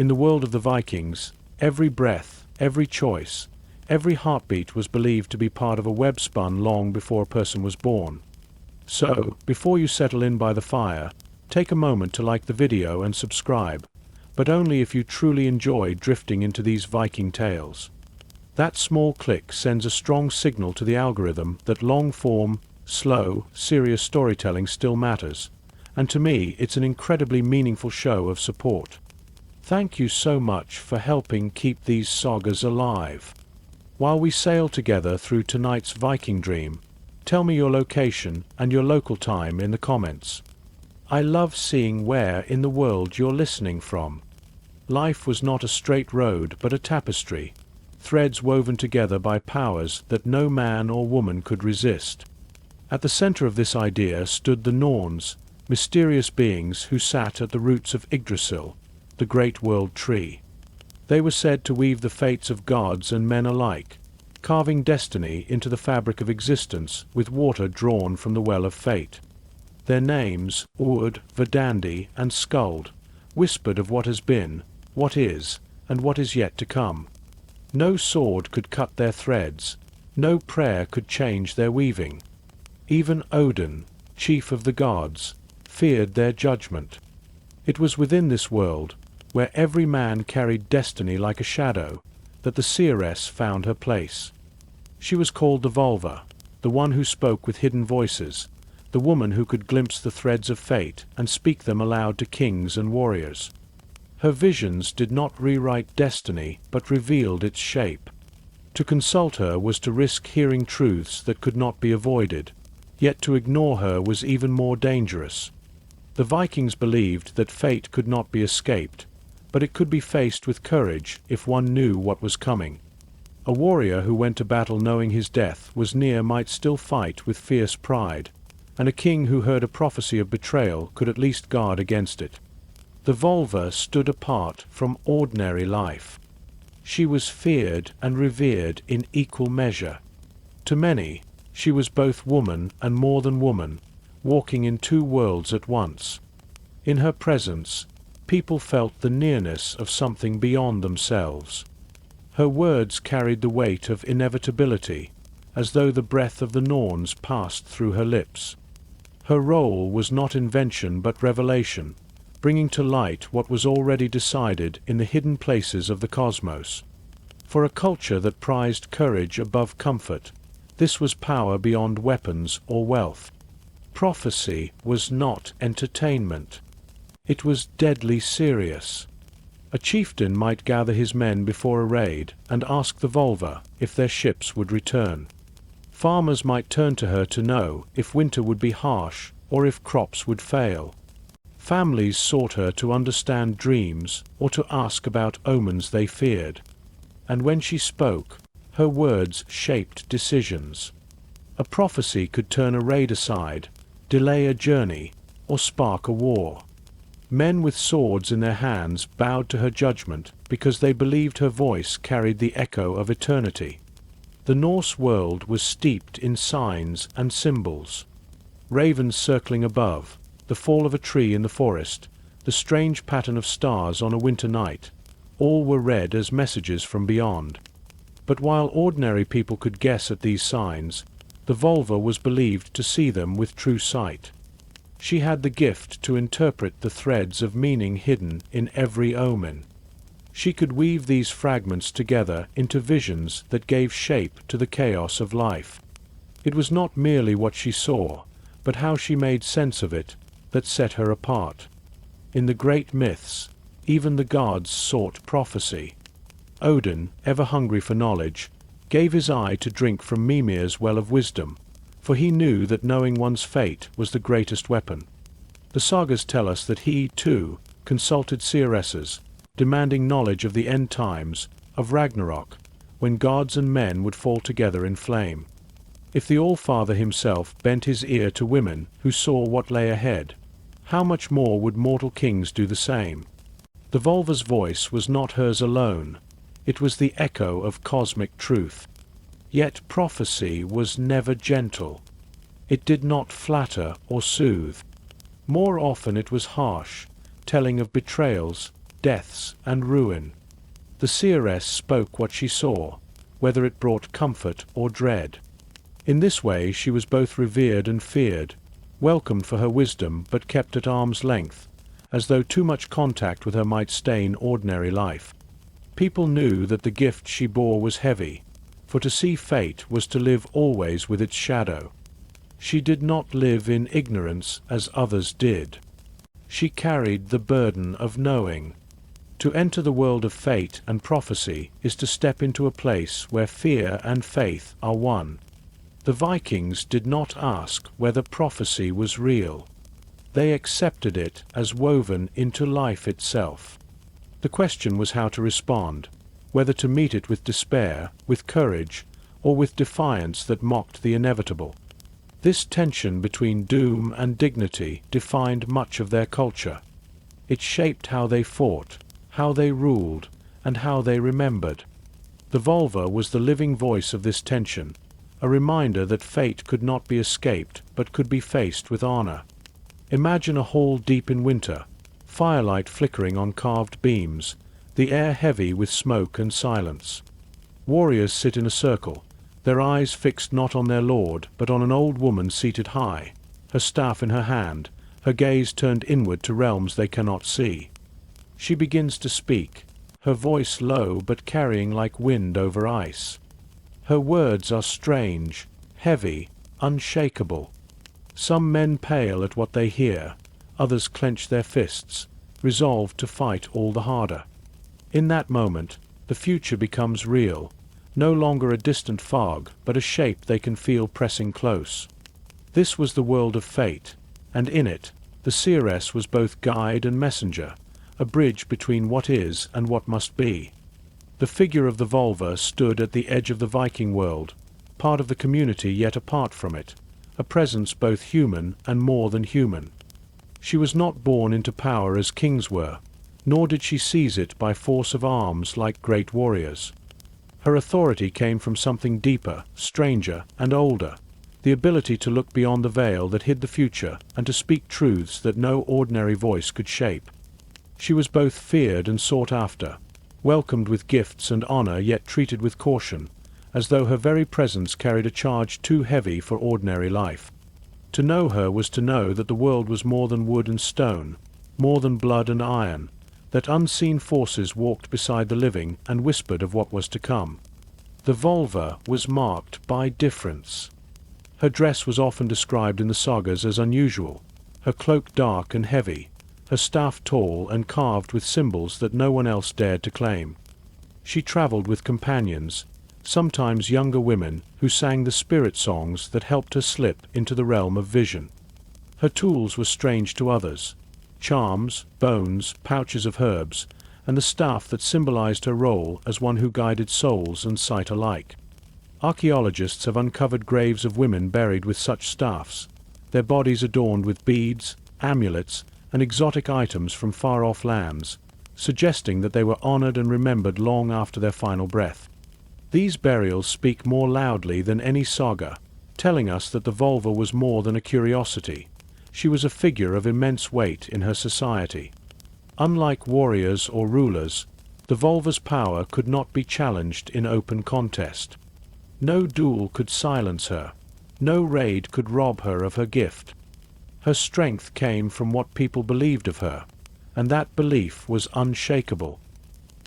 In the world of the Vikings, every breath, every choice, every heartbeat was believed to be part of a web spun long before a person was born. So, before you settle in by the fire, take a moment to like the video and subscribe, but only if you truly enjoy drifting into these Viking tales. That small click sends a strong signal to the algorithm that long-form, slow, serious storytelling still matters, and to me it's an incredibly meaningful show of support. Thank you so much for helping keep these sagas alive. While we sail together through tonight's Viking dream, tell me your location and your local time in the comments. I love seeing where in the world you're listening from. Life was not a straight road but a tapestry, threads woven together by powers that no man or woman could resist. At the center of this idea stood the Norns, mysterious beings who sat at the roots of Yggdrasil, the great world tree. They were said to weave the fates of gods and men alike, carving destiny into the fabric of existence with water drawn from the well of fate. Their names, Urd, Verdandi, and Skuld, whispered of what has been, what is, and what is yet to come. No sword could cut their threads, no prayer could change their weaving. Even Odin, chief of the gods, feared their judgment. It was within this world, where every man carried destiny like a shadow, that the seeress found her place. She was called the Volva, the one who spoke with hidden voices, the woman who could glimpse the threads of fate and speak them aloud to kings and warriors. Her visions did not rewrite destiny, but revealed its shape. To consult her was to risk hearing truths that could not be avoided, yet to ignore her was even more dangerous. The Vikings believed that fate could not be escaped, but it could be faced with courage if one knew what was coming. A warrior who went to battle knowing his death was near might still fight with fierce pride, and a king who heard a prophecy of betrayal could at least guard against it. The Volva stood apart from ordinary life. She was feared and revered in equal measure. To many, she was both woman and more than woman, walking in two worlds at once. In her presence, people felt the nearness of something beyond themselves. Her words carried the weight of inevitability, as though the breath of the Norns passed through her lips. Her role was not invention but revelation, bringing to light what was already decided in the hidden places of the cosmos. For a culture that prized courage above comfort, this was power beyond weapons or wealth. Prophecy was not entertainment. It was deadly serious. A chieftain might gather his men before a raid and ask the Volva if their ships would return. Farmers might turn to her to know if winter would be harsh or if crops would fail. Families sought her to understand dreams or to ask about omens they feared. And when she spoke, her words shaped decisions. A prophecy could turn a raid aside, delay a journey, or spark a war. Men with swords in their hands bowed to her judgment because they believed her voice carried the echo of eternity. The Norse world was steeped in signs and symbols. Ravens circling above, the fall of a tree in the forest, the strange pattern of stars on a winter night, all were read as messages from beyond. But while ordinary people could guess at these signs, the Volva was believed to see them with true sight. She had the gift to interpret the threads of meaning hidden in every omen. She could weave these fragments together into visions that gave shape to the chaos of life. It was not merely what she saw, but how she made sense of it, that set her apart. In the great myths, even the gods sought prophecy. Odin, ever hungry for knowledge, gave his eye to drink from Mimir's well of wisdom, for he knew that knowing one's fate was the greatest weapon. The sagas tell us that he, too, consulted seeresses, demanding knowledge of the end times, of Ragnarök, when gods and men would fall together in flame. If the All-Father himself bent his ear to women who saw what lay ahead, how much more would mortal kings do the same? The Volva's voice was not hers alone. It was the echo of cosmic truth. Yet prophecy was never gentle. It did not flatter or soothe. More often it was harsh, telling of betrayals, deaths, and ruin. The seeress spoke what she saw, whether it brought comfort or dread. In this way she was both revered and feared, welcomed for her wisdom but kept at arm's length, as though too much contact with her might stain ordinary life. People knew that the gift she bore was heavy, for to see fate was to live always with its shadow. She did not live in ignorance as others did. She carried the burden of knowing. To enter the world of fate and prophecy is to step into a place where fear and faith are one. The Vikings did not ask whether prophecy was real. They accepted it as woven into life itself. The question was how to respond, whether to meet it with despair, with courage, or with defiance that mocked the inevitable. This tension between doom and dignity defined much of their culture. It shaped how they fought, how they ruled, and how they remembered. The vulva was the living voice of this tension, a reminder that fate could not be escaped but could be faced with honor. Imagine a hall deep in winter, firelight flickering on carved beams, the air heavy with smoke and silence. Warriors sit in a circle, their eyes fixed not on their lord but on an old woman seated high, her staff in her hand, her gaze turned inward to realms they cannot see. She begins to speak, her voice low but carrying like wind over ice. Her words are strange, heavy, unshakable. Some men pale at what they hear, others clench their fists, resolved to fight all the harder. In that moment, the future becomes real, no longer a distant fog, but a shape they can feel pressing close. This was the world of fate, and in it, the seeress was both guide and messenger, a bridge between what is and what must be. The figure of the vulva stood at the edge of the Viking world, part of the community yet apart from it, a presence both human and more than human. She was not born into power as kings were, nor did she seize it by force of arms like great warriors. Her authority came from something deeper, stranger, and older, the ability to look beyond the veil that hid the future and to speak truths that no ordinary voice could shape. She was both feared and sought after, welcomed with gifts and honor yet treated with caution, as though her very presence carried a charge too heavy for ordinary life. To know her was to know that the world was more than wood and stone, more than blood and iron, that unseen forces walked beside the living and whispered of what was to come. The vulva was marked by difference. Her dress was often described in the sagas as unusual, her cloak dark and heavy, her staff tall and carved with symbols that no one else dared to claim. She traveled with companions, sometimes younger women who sang the spirit songs that helped her slip into the realm of vision. Her tools were strange to others: charms, bones, pouches of herbs, and the staff that symbolized her role as one who guided souls and sight alike. Archaeologists have uncovered graves of women buried with such staffs, their bodies adorned with beads, amulets, and exotic items from far-off lands, suggesting that they were honored and remembered long after their final breath. These burials speak more loudly than any saga, telling us that the vulva was more than a curiosity. She was a figure of immense weight in her society. Unlike warriors or rulers, the vulva's power could not be challenged in open contest. No duel could silence her. No raid could rob her of her gift. Her strength came from what people believed of her, and that belief was unshakable.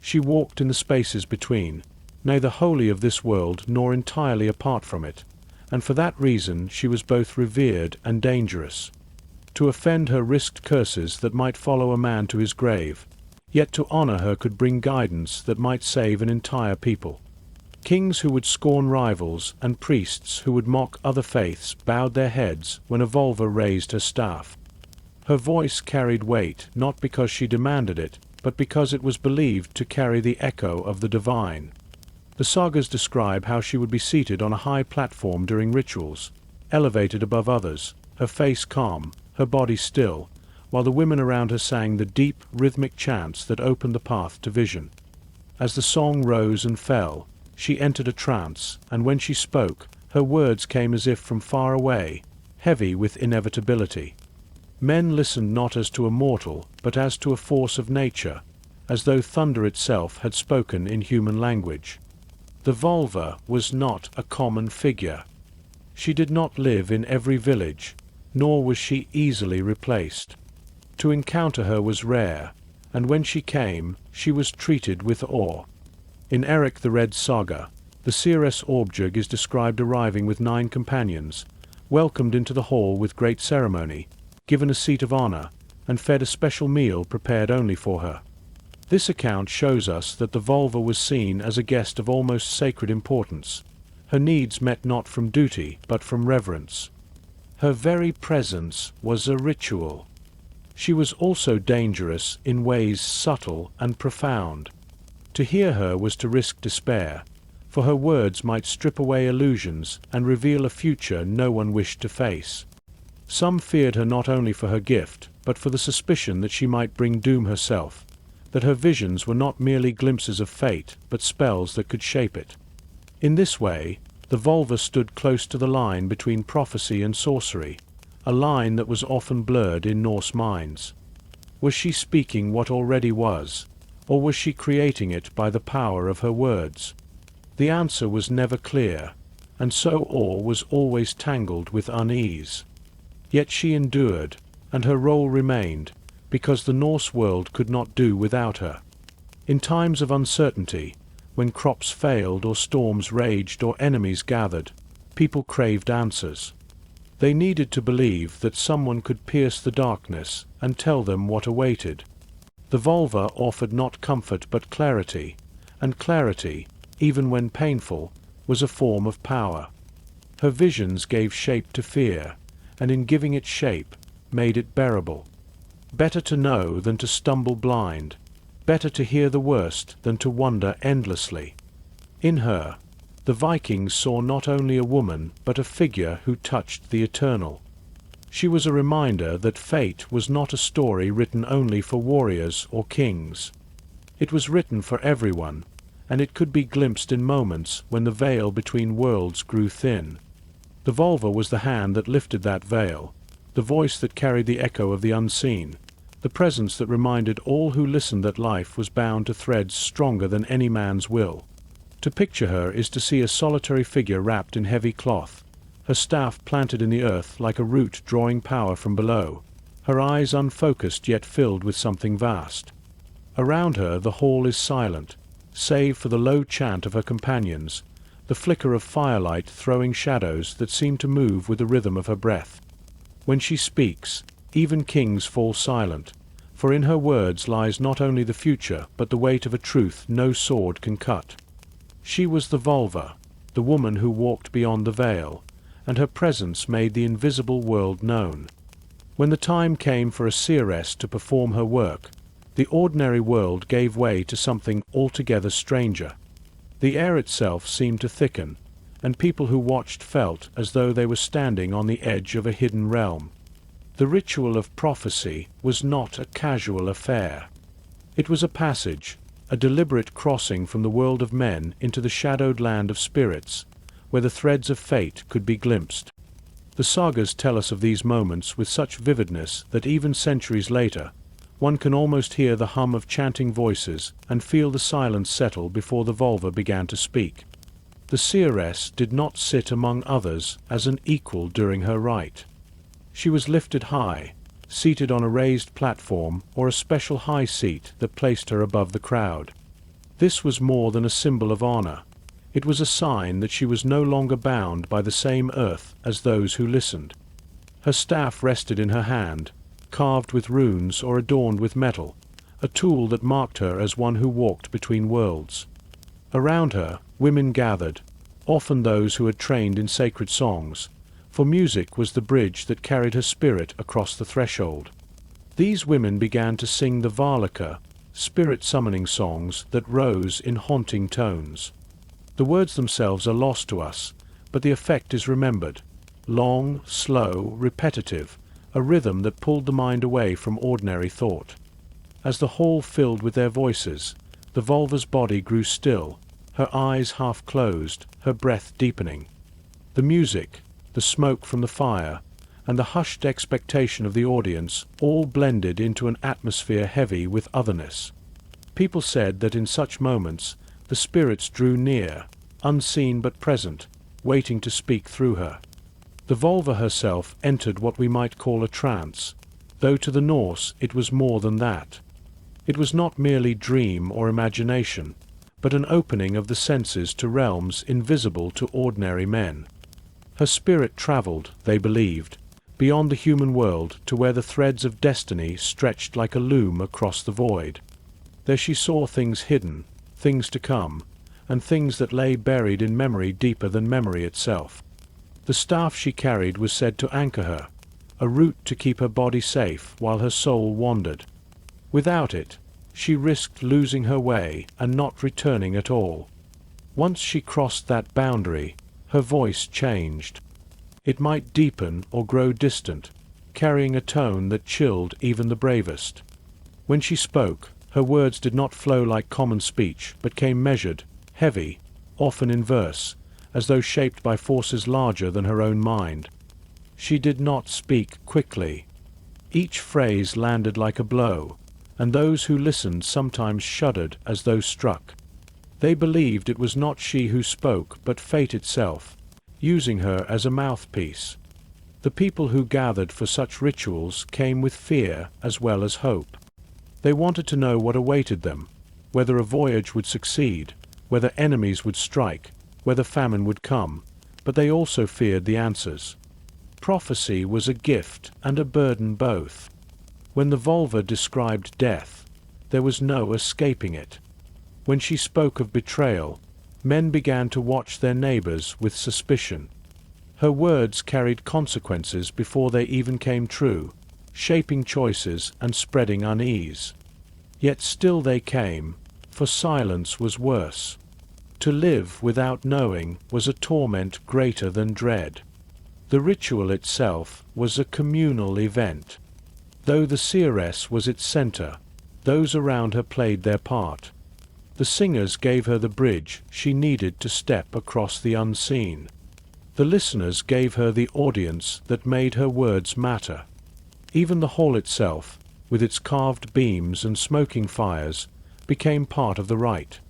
She walked in the spaces between, neither wholly of this world nor entirely apart from it, and for that reason she was both revered and dangerous. To offend her risked curses that might follow a man to his grave, yet to honor her could bring guidance that might save an entire people. Kings who would scorn rivals and priests who would mock other faiths bowed their heads when a vulva raised her staff. Her voice carried weight not because she demanded it, but because it was believed to carry the echo of the divine. The sagas describe how she would be seated on a high platform during rituals, elevated above others, her face calm, her body still, while the women around her sang the deep, rhythmic chants that opened the path to vision. As the song rose and fell, she entered a trance, and when she spoke, her words came as if from far away, heavy with inevitability. Men listened not as to a mortal, but as to a force of nature, as though thunder itself had spoken in human language. The vulva was not a common figure. She did not live in every village, nor was she easily replaced. To encounter her was rare, and when she came, she was treated with awe. In Eric the Red saga, the seeress Orbjug is described arriving with 9 companions, welcomed into the hall with great ceremony, given a seat of honor, and fed a special meal prepared only for her. This account shows us that the vulva was seen as a guest of almost sacred importance. Her needs met not from duty but from reverence. Her very presence was a ritual. She was also dangerous in ways subtle and profound. To hear her was to risk despair, for her words might strip away illusions and reveal a future no one wished to face. Some feared her not only for her gift, but for the suspicion that she might bring doom herself, that her visions were not merely glimpses of fate, but spells that could shape it. In this way, the vulva stood close to the line between prophecy and sorcery, a line that was often blurred in Norse minds. Was she speaking what already was, or was she creating it by the power of her words? The answer was never clear, and so awe was always tangled with unease. Yet she endured, and her role remained, because the Norse world could not do without her. In times of uncertainty, when crops failed or storms raged or enemies gathered, people craved answers. They needed to believe that someone could pierce the darkness and tell them what awaited. The vulva offered not comfort but clarity, and clarity, even when painful, was a form of power. Her visions gave shape to fear, and in giving it shape, made it bearable. Better to know than to stumble blind, better to hear the worst than to wonder endlessly. In her, the Vikings saw not only a woman but a figure who touched the eternal. She was a reminder that fate was not a story written only for warriors or kings. It was written for everyone, and it could be glimpsed in moments when the veil between worlds grew thin. The vulva was the hand that lifted that veil, the voice that carried the echo of the unseen, the presence that reminded all who listened that life was bound to threads stronger than any man's will. To picture her is to see a solitary figure wrapped in heavy cloth, her staff planted in the earth like a root drawing power from below, her eyes unfocused yet filled with something vast. Around her the hall is silent, save for the low chant of her companions, the flicker of firelight throwing shadows that seem to move with the rhythm of her breath. When she speaks, even kings fall silent, for in her words lies not only the future but the weight of a truth no sword can cut. She was the vulva, the woman who walked beyond the veil, and her presence made the invisible world known. When the time came for a seeress to perform her work, the ordinary world gave way to something altogether stranger. The air itself seemed to thicken, and people who watched felt as though they were standing on the edge of a hidden realm. The ritual of prophecy was not a casual affair. It was a passage, a deliberate crossing from the world of men into the shadowed land of spirits, where the threads of fate could be glimpsed. The sagas tell us of these moments with such vividness that even centuries later, one can almost hear the hum of chanting voices and feel the silence settle before the vulva began to speak. The seeress did not sit among others as an equal during her rite. She was lifted high, seated on a raised platform or a special high seat that placed her above the crowd. This was more than a symbol of honor. It was a sign that she was no longer bound by the same earth as those who listened. Her staff rested in her hand, carved with runes or adorned with metal, a tool that marked her as one who walked between worlds. Around her, women gathered, often those who had trained in sacred songs, for music was the bridge that carried her spirit across the threshold. These women began to sing the Valaka, spirit-summoning songs that rose in haunting tones. The words themselves are lost to us, but the effect is remembered. Long, slow, repetitive, a rhythm that pulled the mind away from ordinary thought. As the hall filled with their voices, the vulva's body grew still, her eyes half closed, her breath deepening. The music, the smoke from the fire, and the hushed expectation of the audience all blended into an atmosphere heavy with otherness. People said that in such moments, the spirits drew near, unseen but present, waiting to speak through her. The volva herself entered what we might call a trance, though to the Norse it was more than that. It was not merely dream or imagination, but an opening of the senses to realms invisible to ordinary men. Her spirit traveled, they believed, beyond the human world to where the threads of destiny stretched like a loom across the void. There she saw things hidden, things to come, and things that lay buried in memory deeper than memory itself. The staff she carried was said to anchor her, a root to keep her body safe while her soul wandered. Without it, she risked losing her way and not returning at all. Once she crossed that boundary, her voice changed. It might deepen or grow distant, carrying a tone that chilled even the bravest. When she spoke, her words did not flow like common speech, but came measured, heavy, often in verse, as though shaped by forces larger than her own mind. She did not speak quickly. Each phrase landed like a blow, and those who listened sometimes shuddered as though struck. They believed it was not she who spoke, but fate itself, using her as a mouthpiece. The people who gathered for such rituals came with fear as well as hope. They wanted to know what awaited them, whether a voyage would succeed, whether enemies would strike, whether famine would come, but they also feared the answers. Prophecy was a gift and a burden both. When the volva described death, there was no escaping it. When she spoke of betrayal, men began to watch their neighbors with suspicion. Her words carried consequences before they even came true, shaping choices and spreading unease. Yet still they came, for silence was worse. To live without knowing was a torment greater than dread. The ritual itself was a communal event. Though the seeress was its center, those around her played their part. The singers gave her the bridge she needed to step across the unseen. The listeners gave her the audience that made her words matter. Even the hall itself, with its carved beams and smoking fires, became part of the rite.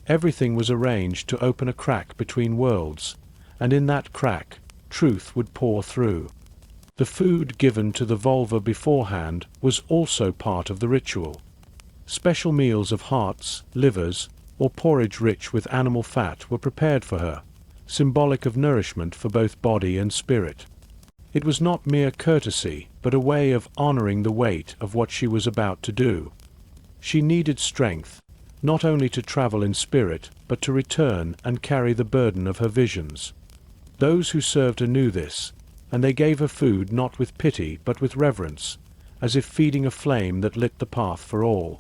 Everything was arranged to open a crack between worlds, and in that crack, truth would pour through. The food given to the volva beforehand was also part of the ritual. Special meals of hearts, livers, or porridge rich with animal fat were prepared for her, symbolic of nourishment for both body and spirit. It was not mere courtesy, but a way of honoring the weight of what she was about to do. She needed strength, not only to travel in spirit, but to return and carry the burden of her visions. Those who served her knew this, and they gave her food not with pity but with reverence, as if feeding a flame that lit the path for all.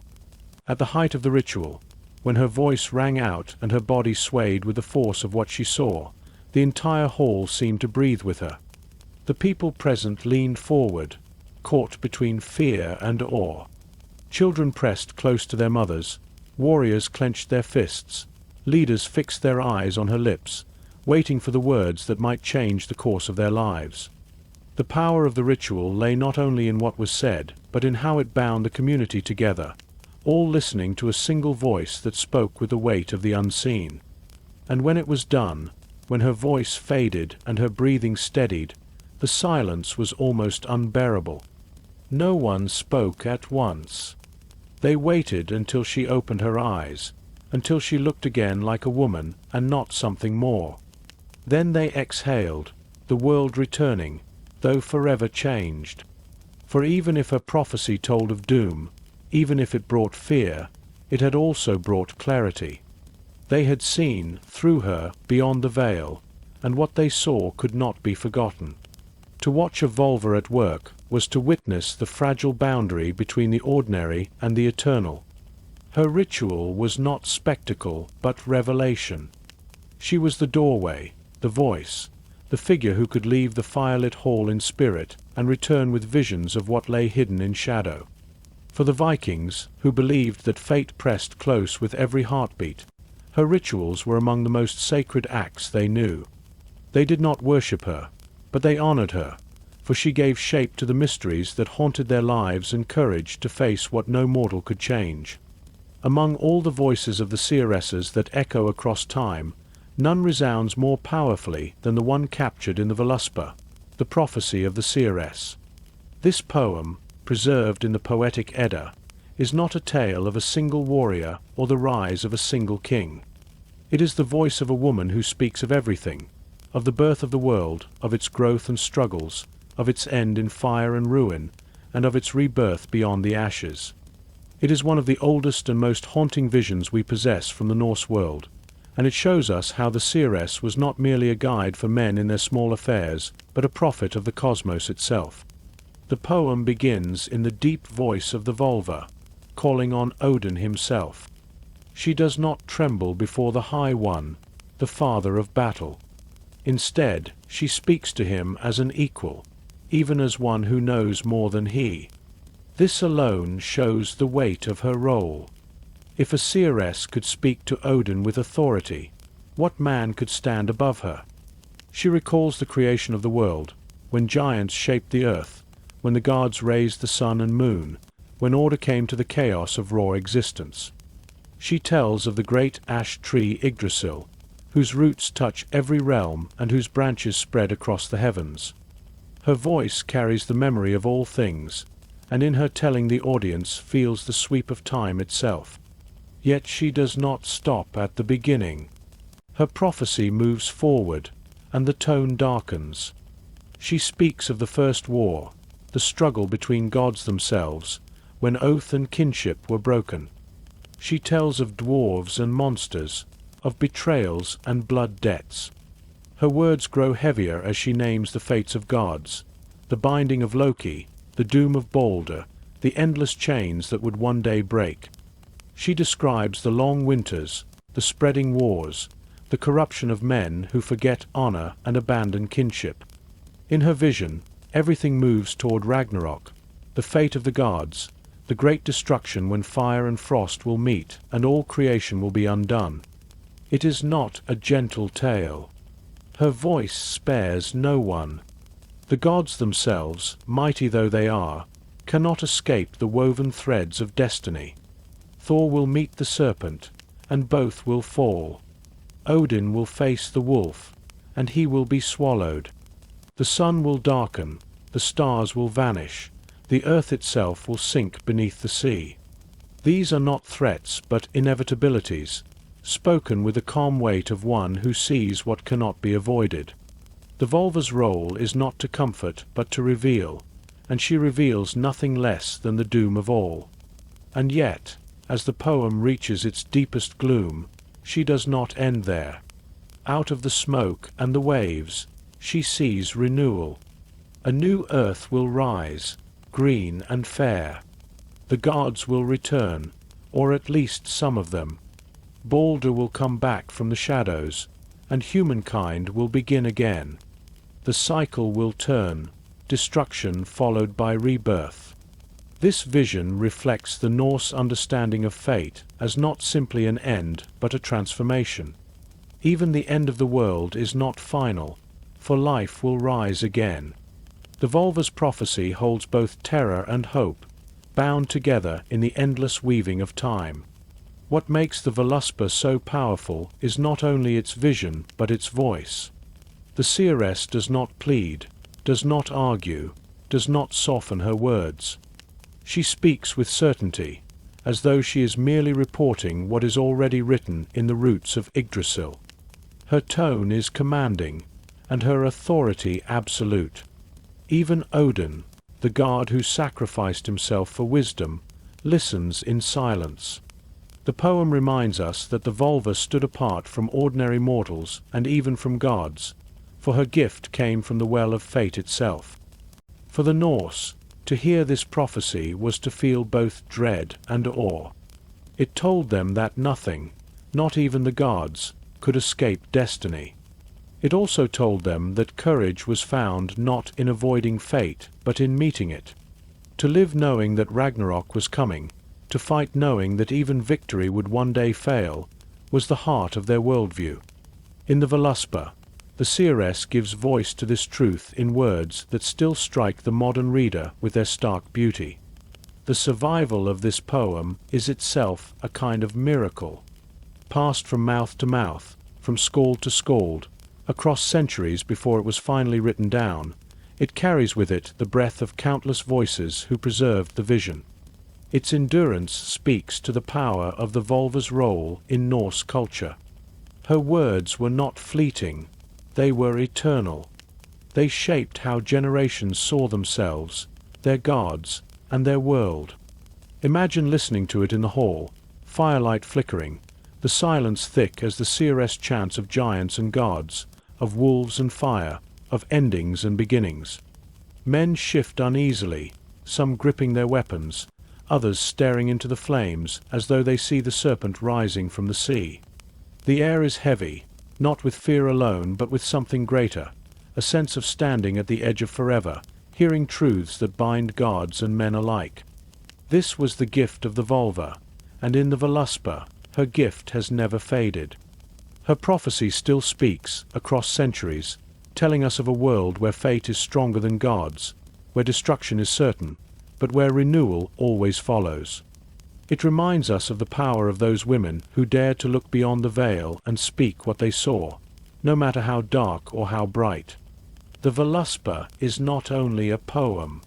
At the height of the ritual, when her voice rang out and her body swayed with the force of what she saw, the entire hall seemed to breathe with her. The people present leaned forward, caught between fear and awe. Children pressed close to their mothers, warriors clenched their fists, leaders fixed their eyes on her lips, waiting for the words that might change the course of their lives. The power of the ritual lay not only in what was said, but in how it bound the community together, all listening to a single voice that spoke with the weight of the unseen. And when it was done, when her voice faded and her breathing steadied, the silence was almost unbearable. No one spoke at once. They waited until she opened her eyes, until she looked again like a woman and not something more. Then they exhaled, the world returning, though forever changed. For even if her prophecy told of doom, even if it brought fear, it had also brought clarity. They had seen, through her, beyond the veil, and what they saw could not be forgotten. To watch a volva at work was to witness the fragile boundary between the ordinary and the eternal. Her ritual was not spectacle, but revelation. She was the doorway, the voice, the figure who could leave the firelit hall in spirit and return with visions of what lay hidden in shadow. For the Vikings, who believed that fate pressed close with every heartbeat, her rituals were among the most sacred acts they knew. They did not worship her, but they honored her, for she gave shape to the mysteries that haunted their lives and courage to face what no mortal could change. Among all the voices of the seeresses that echo across time, none resounds more powerfully than the one captured in the Voluspa, the prophecy of the seeress. This poem, preserved in the poetic Edda, is not a tale of a single warrior or the rise of a single king. It is the voice of a woman who speaks of everything, of the birth of the world, of its growth and struggles, of its end in fire and ruin, and of its rebirth beyond the ashes. It is one of the oldest and most haunting visions we possess from the Norse world, and it shows us how the seeress was not merely a guide for men in their small affairs, but a prophet of the cosmos itself. The poem begins in the deep voice of the volva, calling on Odin himself. She does not tremble before the High One, the father of battle. Instead, she speaks to him as an equal, even as one who knows more than he. This alone shows the weight of her role. If a seeress could speak to Odin with authority, what man could stand above her? She recalls the creation of the world, when giants shaped the earth, when the gods raised the sun and moon, when order came to the chaos of raw existence. She tells of the great ash tree Yggdrasil, whose roots touch every realm and whose branches spread across the heavens. Her voice carries the memory of all things, and in her telling the audience feels the sweep of time itself. Yet she does not stop at the beginning. Her prophecy moves forward, and the tone darkens. She speaks of the first war, the struggle between gods themselves, when oath and kinship were broken. She tells of dwarves and monsters, of betrayals and blood debts. Her words grow heavier as she names the fates of gods, the binding of Loki, the doom of Balder, the endless chains that would one day break. She describes the long winters, the spreading wars, the corruption of men who forget honor and abandon kinship. In her vision, everything moves toward Ragnarök, the fate of the gods, the great destruction when fire and frost will meet and all creation will be undone. It is not a gentle tale. Her voice spares no one. The gods themselves, mighty though they are, cannot escape the woven threads of destiny. Thor will meet the serpent, and both will fall. Odin will face the wolf, and he will be swallowed. The sun will darken, the stars will vanish, the earth itself will sink beneath the sea. These are not threats but inevitabilities, spoken with the calm weight of one who sees what cannot be avoided. The volva's role is not to comfort but to reveal, and she reveals nothing less than the doom of all. And yet, as the poem reaches its deepest gloom, she does not end there. Out of the smoke and the waves, she sees renewal. A new earth will rise, green and fair. The gods will return, or at least some of them. Balder will come back from the shadows, and humankind will begin again. The cycle will turn, destruction followed by rebirth. This vision reflects the Norse understanding of fate as not simply an end but a transformation. Even the end of the world is not final, for life will rise again. The volva's prophecy holds both terror and hope, bound together in the endless weaving of time. What makes the Voluspa so powerful is not only its vision but its voice. The seeress does not plead, does not argue, does not soften her words. She speaks with certainty, as though she is merely reporting what is already written in the roots of Yggdrasil. Her tone is commanding, and her authority absolute. Even Odin, the god who sacrificed himself for wisdom, listens in silence. The poem reminds us that the volva stood apart from ordinary mortals and even from gods, for her gift came from the well of fate itself. For the Norse, to hear this prophecy was to feel both dread and awe. It told them that nothing, not even the gods, could escape destiny. It also told them that courage was found not in avoiding fate, but in meeting it. To live knowing that Ragnarök was coming, to fight knowing that even victory would one day fail, was the heart of their worldview. In the Voluspa, the seeress gives voice to this truth in words that still strike the modern reader with their stark beauty. The survival of this poem is itself a kind of miracle. Passed from mouth to mouth, from scald to scald, across centuries before it was finally written down, it carries with it the breath of countless voices who preserved the vision. Its endurance speaks to the power of the volva's role in Norse culture. Her words were not fleeting, they were eternal. They shaped how generations saw themselves, their gods, and their world. Imagine listening to it in the hall, firelight flickering, the silence thick as the seers' chants of giants and gods, of wolves and fire, of endings and beginnings. Men shift uneasily, some gripping their weapons, others staring into the flames as though they see the serpent rising from the sea. The air is heavy, not with fear alone but with something greater, a sense of standing at the edge of forever, hearing truths that bind gods and men alike. This was the gift of the Volva, and in the Voluspa, her gift has never faded. Her prophecy still speaks, across centuries, telling us of a world where fate is stronger than gods, where destruction is certain, but where renewal always follows. It reminds us of the power of those women who dared to look beyond the veil and speak what they saw, no matter how dark or how bright. The Voluspa is not only a poem.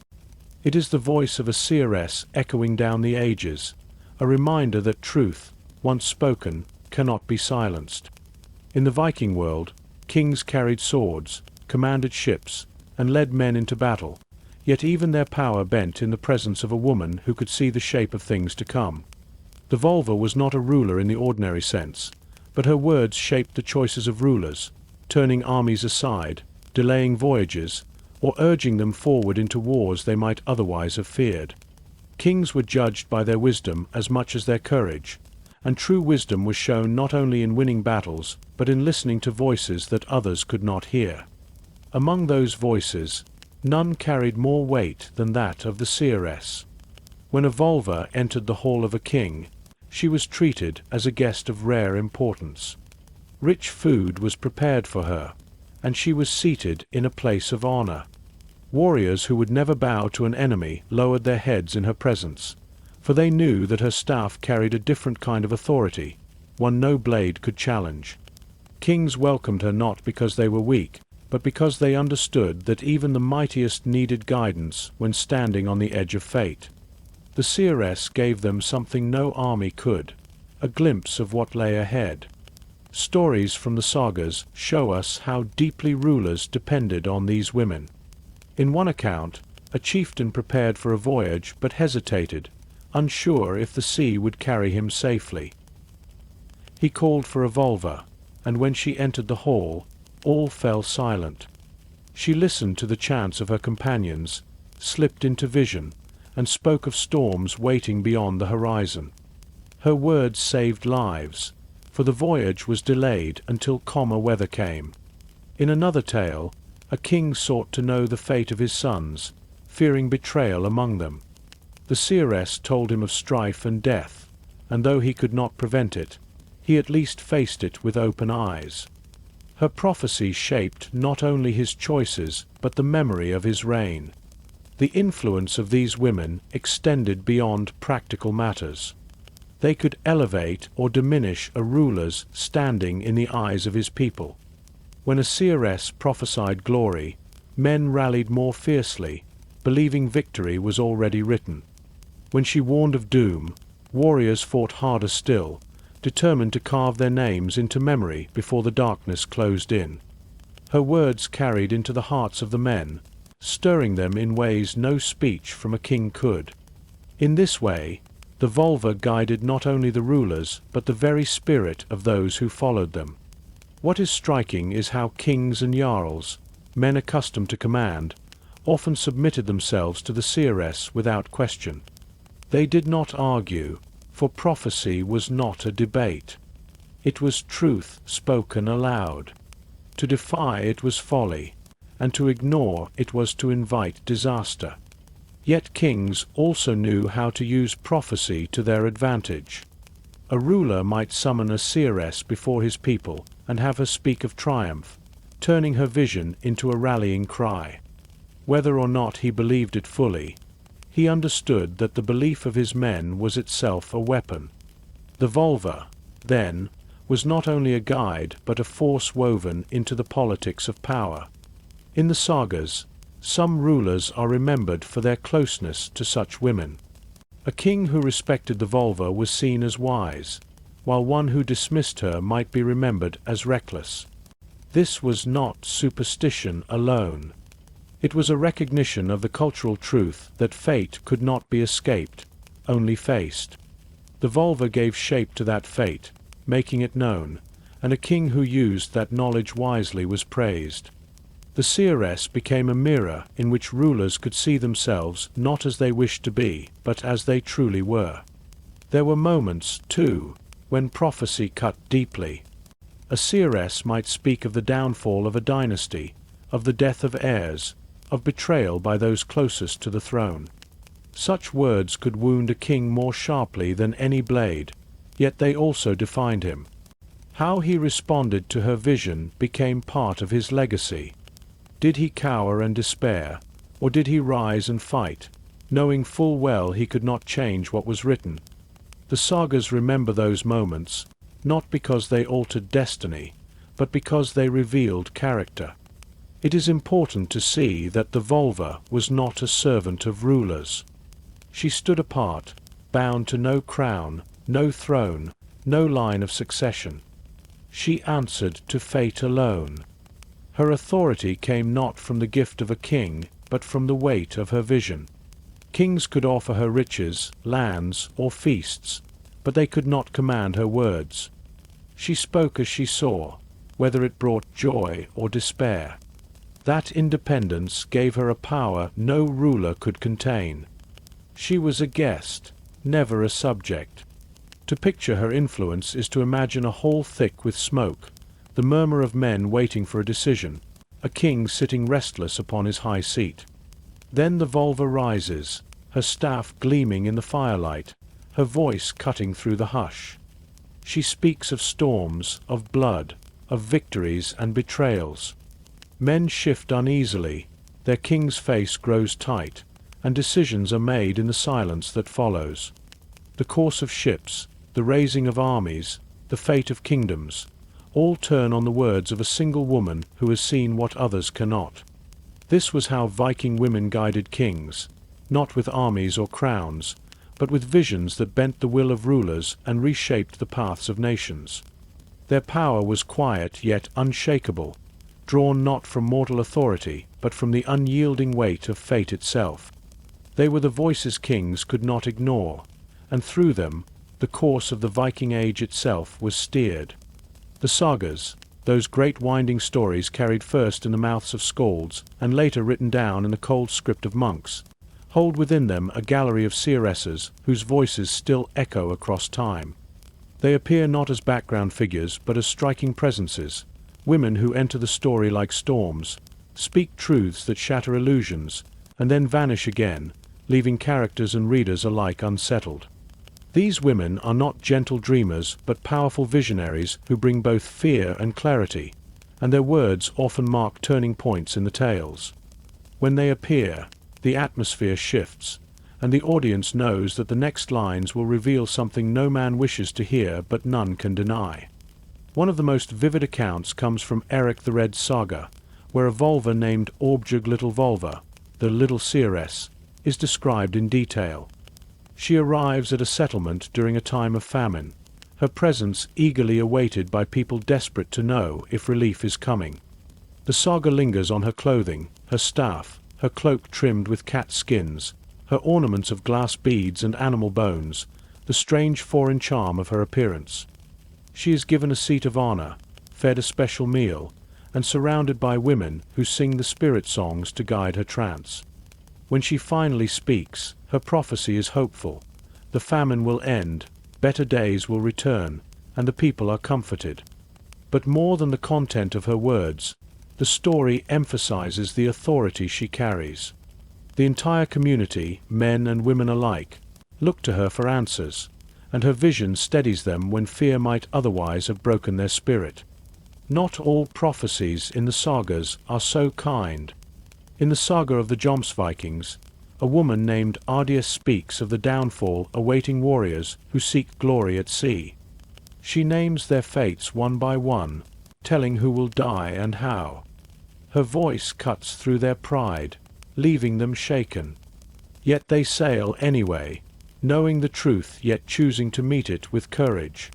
It is the voice of a seeress echoing down the ages, a reminder that truth, once spoken, cannot be silenced. In the Viking world, kings carried swords, commanded ships, and led men into battle, yet even their power bent in the presence of a woman who could see the shape of things to come. The Volva was not a ruler in the ordinary sense, but her words shaped the choices of rulers, turning armies aside, delaying voyages, or urging them forward into wars they might otherwise have feared. Kings were judged by their wisdom as much as their courage, and true wisdom was shown not only in winning battles, but in listening to voices that others could not hear. Among those voices, none carried more weight than that of the seeress. When a Volva entered the hall of a king, she was treated as a guest of rare importance. Rich food was prepared for her, and she was seated in a place of honor. Warriors who would never bow to an enemy lowered their heads in her presence, for they knew that her staff carried a different kind of authority, one no blade could challenge. Kings welcomed her not because they were weak, but because they understood that even the mightiest needed guidance when standing on the edge of fate. The seeress gave them something no army could, a glimpse of what lay ahead. Stories from the sagas show us how deeply rulers depended on these women. In one account, a chieftain prepared for a voyage but hesitated, unsure if the sea would carry him safely. He called for a Volva, and when she entered the hall, all fell silent. She listened to the chants of her companions, slipped into vision, and spoke of storms waiting beyond the horizon. Her words saved lives, for the voyage was delayed until calmer weather came. In another tale, a king sought to know the fate of his sons, fearing betrayal among them. The seeress told him of strife and death, and though he could not prevent it, he at least faced it with open eyes. Her prophecy shaped not only his choices, but the memory of his reign. The influence of these women extended beyond practical matters. They could elevate or diminish a ruler's standing in the eyes of his people. When a seeress prophesied glory, men rallied more fiercely, believing victory was already written. When she warned of doom, warriors fought harder still, determined to carve their names into memory before the darkness closed in. Her words carried into the hearts of the men, stirring them in ways no speech from a king could. In this way, the Volva guided not only the rulers, but the very spirit of those who followed them. What is striking is how kings and jarls, men accustomed to command, often submitted themselves to the seeress without question. They did not argue, for prophecy was not a debate. It was truth spoken aloud. To defy it was folly, and to ignore it was to invite disaster. Yet kings also knew how to use prophecy to their advantage. A ruler might summon a seeress before his people and have her speak of triumph, turning her vision into a rallying cry. Whether or not he believed it fully, He understood that the belief of his men was itself a weapon. The volva, then, was not only a guide but a force woven into the politics of power. In the sagas, some rulers are remembered for their closeness to such women. A king who respected the volva was seen as wise, while one who dismissed her might be remembered as reckless. This was not superstition alone. It was a recognition of the cultural truth that fate could not be escaped, only faced. The volva gave shape to that fate, making it known, and a king who used that knowledge wisely was praised. The seeress became a mirror in which rulers could see themselves not as they wished to be, but as they truly were. There were moments, too, when prophecy cut deeply. A seeress might speak of the downfall of a dynasty, of the death of heirs, of betrayal by those closest to the throne. Such words could wound a king more sharply than any blade, yet they also defined him. How he responded to her vision became part of his legacy. Did he cower and despair, or did he rise and fight, knowing full well he could not change what was written? The sagas remember those moments, not because they altered destiny, but because they revealed character. It is important to see that the volva was not a servant of rulers. She stood apart, bound to no crown, no throne, no line of succession. She answered to fate alone. Her authority came not from the gift of a king, but from the weight of her vision. Kings could offer her riches, lands, or feasts, but they could not command her words. She spoke as she saw, whether it brought joy or despair. That independence gave her a power no ruler could contain. She was a guest, never a subject. To picture her influence is to imagine a hall thick with smoke, the murmur of men waiting for a decision, a king sitting restless upon his high seat. Then the volva rises, her staff gleaming in the firelight, her voice cutting through the hush. She speaks of storms, of blood, of victories and betrayals. Men shift uneasily, their king's face grows tight, and decisions are made in the silence that follows. The course of ships, the raising of armies, the fate of kingdoms, all turn on the words of a single woman who has seen what others cannot. This was how Viking women guided kings, not with armies or crowns, but with visions that bent the will of rulers and reshaped the paths of nations. Their power was quiet yet unshakable, drawn not from mortal authority, but from the unyielding weight of fate itself. They were the voices kings could not ignore, and through them, the course of the Viking age itself was steered. The sagas, those great winding stories carried first in the mouths of skalds and later written down in the cold script of monks, hold within them a gallery of seeresses whose voices still echo across time. They appear not as background figures but as striking presences, women who enter the story like storms, speak truths that shatter illusions, and then vanish again, leaving characters and readers alike unsettled. These women are not gentle dreamers but powerful visionaries who bring both fear and clarity, and their words often mark turning points in the tales. When they appear, the atmosphere shifts, and the audience knows that the next lines will reveal something no man wishes to hear but none can deny. One of the most vivid accounts comes from Eric the Red saga, where a volva named Orbjug Little Volva, the Little Seeress, is described in detail. She arrives at a settlement during a time of famine, her presence eagerly awaited by people desperate to know if relief is coming. The saga lingers on her clothing, her staff, her cloak trimmed with cat skins, her ornaments of glass beads and animal bones, the strange foreign charm of her appearance. She is given a seat of honor, fed a special meal, and surrounded by women who sing the spirit songs to guide her trance. When she finally speaks, her prophecy is hopeful. The famine will end, better days will return, and the people are comforted. But more than the content of her words, the story emphasizes the authority she carries. The entire community, men and women alike, look to her for answers, and her vision steadies them when fear might otherwise have broken their spirit. Not all prophecies in the sagas are so kind. In the saga of the Vikings, a woman named Ardia speaks of the downfall awaiting warriors who seek glory at sea. She names their fates one by one, telling who will die and how. Her voice cuts through their pride, leaving them shaken. Yet they sail anyway, knowing the truth yet choosing to meet it with courage.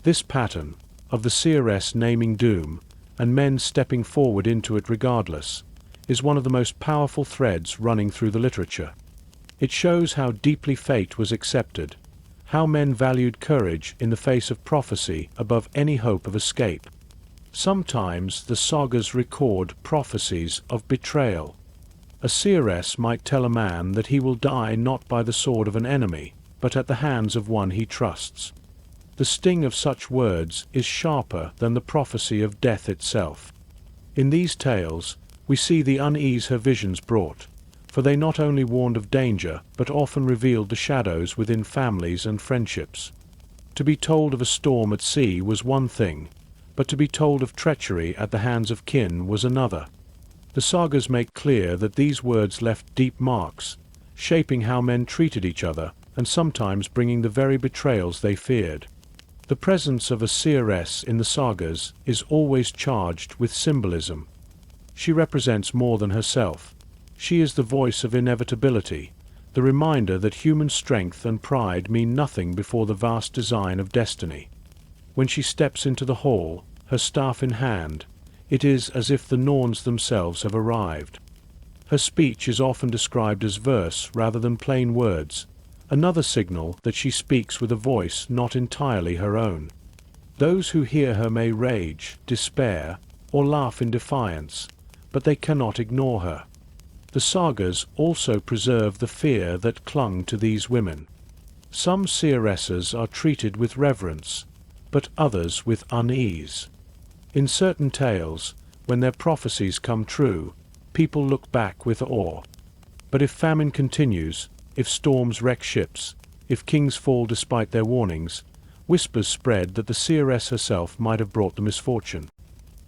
This pattern, of the seeress naming doom, and men stepping forward into it regardless, is one of the most powerful threads running through the literature. It shows how deeply fate was accepted, how men valued courage in the face of prophecy above any hope of escape. Sometimes the sagas record prophecies of betrayal. A seeress might tell a man that he will die not by the sword of an enemy, but at the hands of one he trusts. The sting of such words is sharper than the prophecy of death itself. In these tales, we see the unease her visions brought, for they not only warned of danger, but often revealed the shadows within families and friendships. To be told of a storm at sea was one thing, but to be told of treachery at the hands of kin was another. The sagas make clear that these words left deep marks, shaping how men treated each other, and sometimes bringing the very betrayals they feared. The presence of a seeress in the sagas is always charged with symbolism. She represents more than herself. She is the voice of inevitability, the reminder that human strength and pride mean nothing before the vast design of destiny. When she steps into the hall, her staff in hand, it is as if the Norns themselves have arrived. Her speech is often described as verse rather than plain words, another signal that she speaks with a voice not entirely her own. Those who hear her may rage, despair, or laugh in defiance, but they cannot ignore her. The sagas also preserve the fear that clung to these women. Some seeresses are treated with reverence, but others with unease. In certain tales, when their prophecies come true, people look back with awe. But if famine continues, if storms wreck ships, if kings fall despite their warnings, whispers spread that the seeress herself might have brought the misfortune.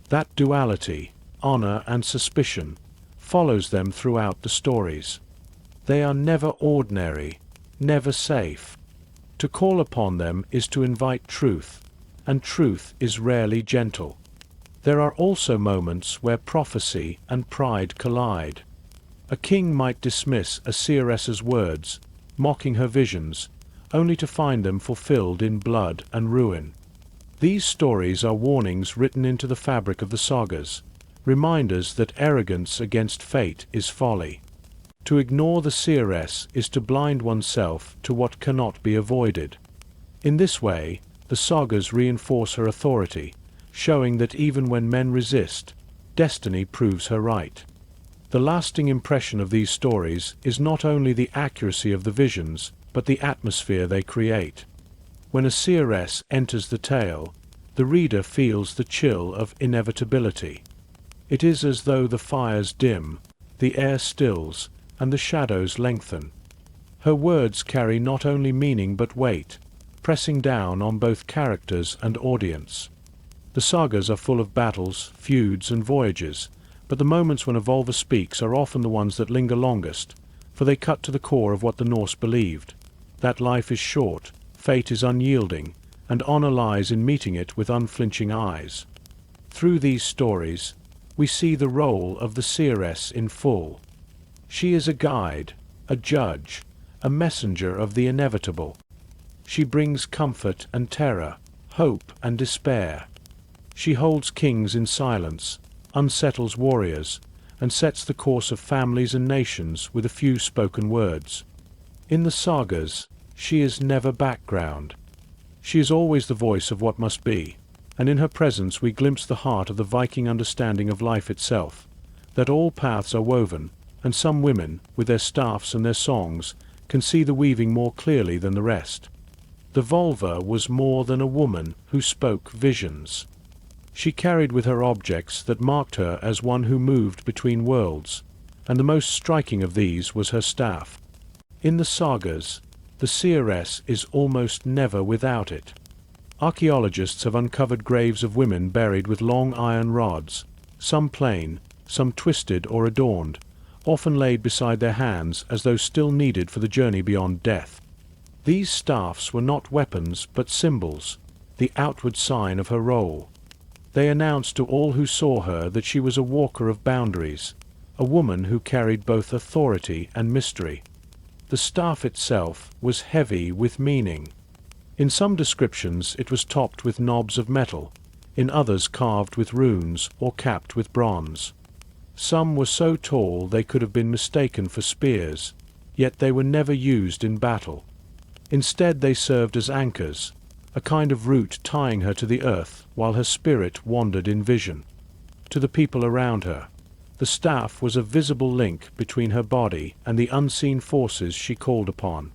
That duality, honor and suspicion, follows them throughout the stories. They are never ordinary, never safe. To call upon them is to invite truth, and truth is rarely gentle. There are also moments where prophecy and pride collide. A king might dismiss a seeress's words, mocking her visions, only to find them fulfilled in blood and ruin. These stories are warnings written into the fabric of the sagas, reminders that arrogance against fate is folly. To ignore the seeress is to blind oneself to what cannot be avoided. In this way, the sagas reinforce her authority, showing that even when men resist, destiny proves her right. The lasting impression of these stories is not only the accuracy of the visions, but the atmosphere they create. When a seeress enters the tale, the reader feels the chill of inevitability. It is as though the fires dim, the air stills, and the shadows lengthen. Her words carry not only meaning but weight, pressing down on both characters and audience. The sagas are full of battles, feuds, and voyages, but the moments when a volva speaks are often the ones that linger longest, for they cut to the core of what the Norse believed, that life is short, fate is unyielding, and honor lies in meeting it with unflinching eyes. Through these stories, we see the role of the seeress in full. She is a guide, a judge, a messenger of the inevitable. She brings comfort and terror, hope and despair. She holds kings in silence, unsettles warriors, and sets the course of families and nations with a few spoken words. In the sagas, she is never background. She is always the voice of what must be, and in her presence we glimpse the heart of the Viking understanding of life itself, that all paths are woven, and some women, with their staffs and their songs, can see the weaving more clearly than the rest. The volva was more than a woman who spoke visions. She carried with her objects that marked her as one who moved between worlds, and the most striking of these was her staff. In the sagas, the seeress is almost never without it. Archaeologists have uncovered graves of women buried with long iron rods, some plain, some twisted or adorned, often laid beside their hands as though still needed for the journey beyond death. These staffs were not weapons but symbols, the outward sign of her role. They announced to all who saw her that she was a walker of boundaries, a woman who carried both authority and mystery. The staff itself was heavy with meaning. In some descriptions it was topped with knobs of metal, in others carved with runes or capped with bronze. Some were so tall they could have been mistaken for spears, yet they were never used in battle. Instead they served as anchors, a kind of root tying her to the earth while her spirit wandered in vision. To the people around her, the staff was a visible link between her body and the unseen forces she called upon.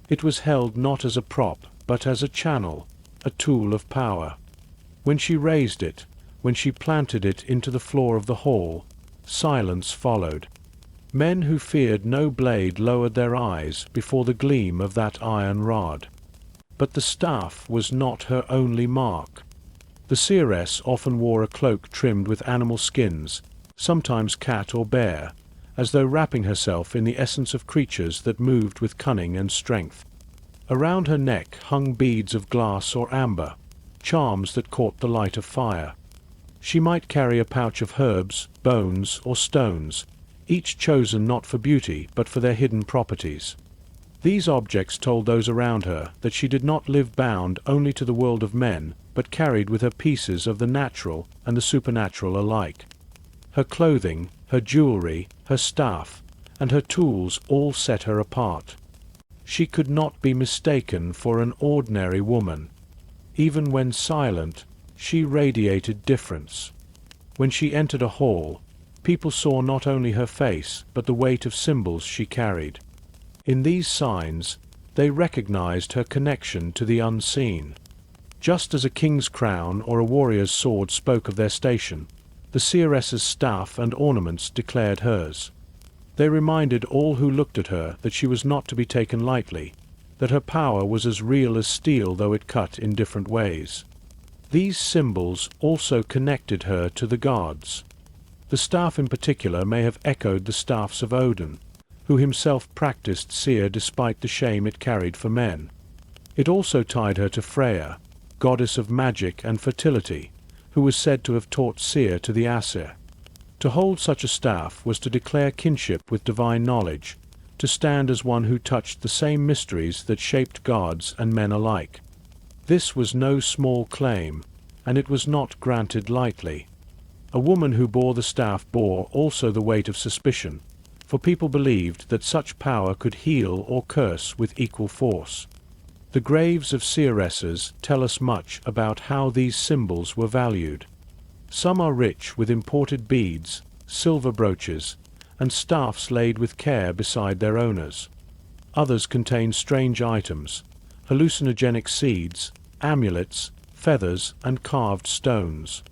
It was held not as a prop, but as a channel, a tool of power. When she raised it, when she planted it into the floor of the hall, silence followed. Men who feared no blade lowered their eyes before the gleam of that iron rod. But the staff was not her only mark. The seeress often wore a cloak trimmed with animal skins, sometimes cat or bear, as though wrapping herself in the essence of creatures that moved with cunning and strength. Around her neck hung beads of glass or amber, charms that caught the light of fire. She might carry a pouch of herbs, bones, or stones, each chosen not for beauty but for their hidden properties. These objects told those around her that she did not live bound only to the world of men, but carried with her pieces of the natural and the supernatural alike. Her clothing, her jewelry, her staff, and her tools all set her apart. She could not be mistaken for an ordinary woman. Even when silent, she radiated difference. When she entered a hall, people saw not only her face, but the weight of symbols she carried. In these signs, they recognized her connection to the unseen. Just as a king's crown or a warrior's sword spoke of their station, the seeress's staff and ornaments declared hers. They reminded all who looked at her that she was not to be taken lightly, that her power was as real as steel though it cut in different ways. These symbols also connected her to the gods. The staff in particular may have echoed the staffs of Odin, who himself practiced seer despite the shame it carried for men. It also tied her to Freya, goddess of magic and fertility, who was said to have taught seer to the Aesir. To hold such a staff was to declare kinship with divine knowledge, to stand as one who touched the same mysteries that shaped gods and men alike. This was no small claim, and it was not granted lightly. A woman who bore the staff bore also the weight of suspicion, for people believed that such power could heal or curse with equal force. The graves of seeresses tell us much about how these symbols were valued. Some are rich with imported beads, silver brooches, and staffs laid with care beside their owners. Others contain strange items, hallucinogenic seeds, amulets, feathers, and carved stones.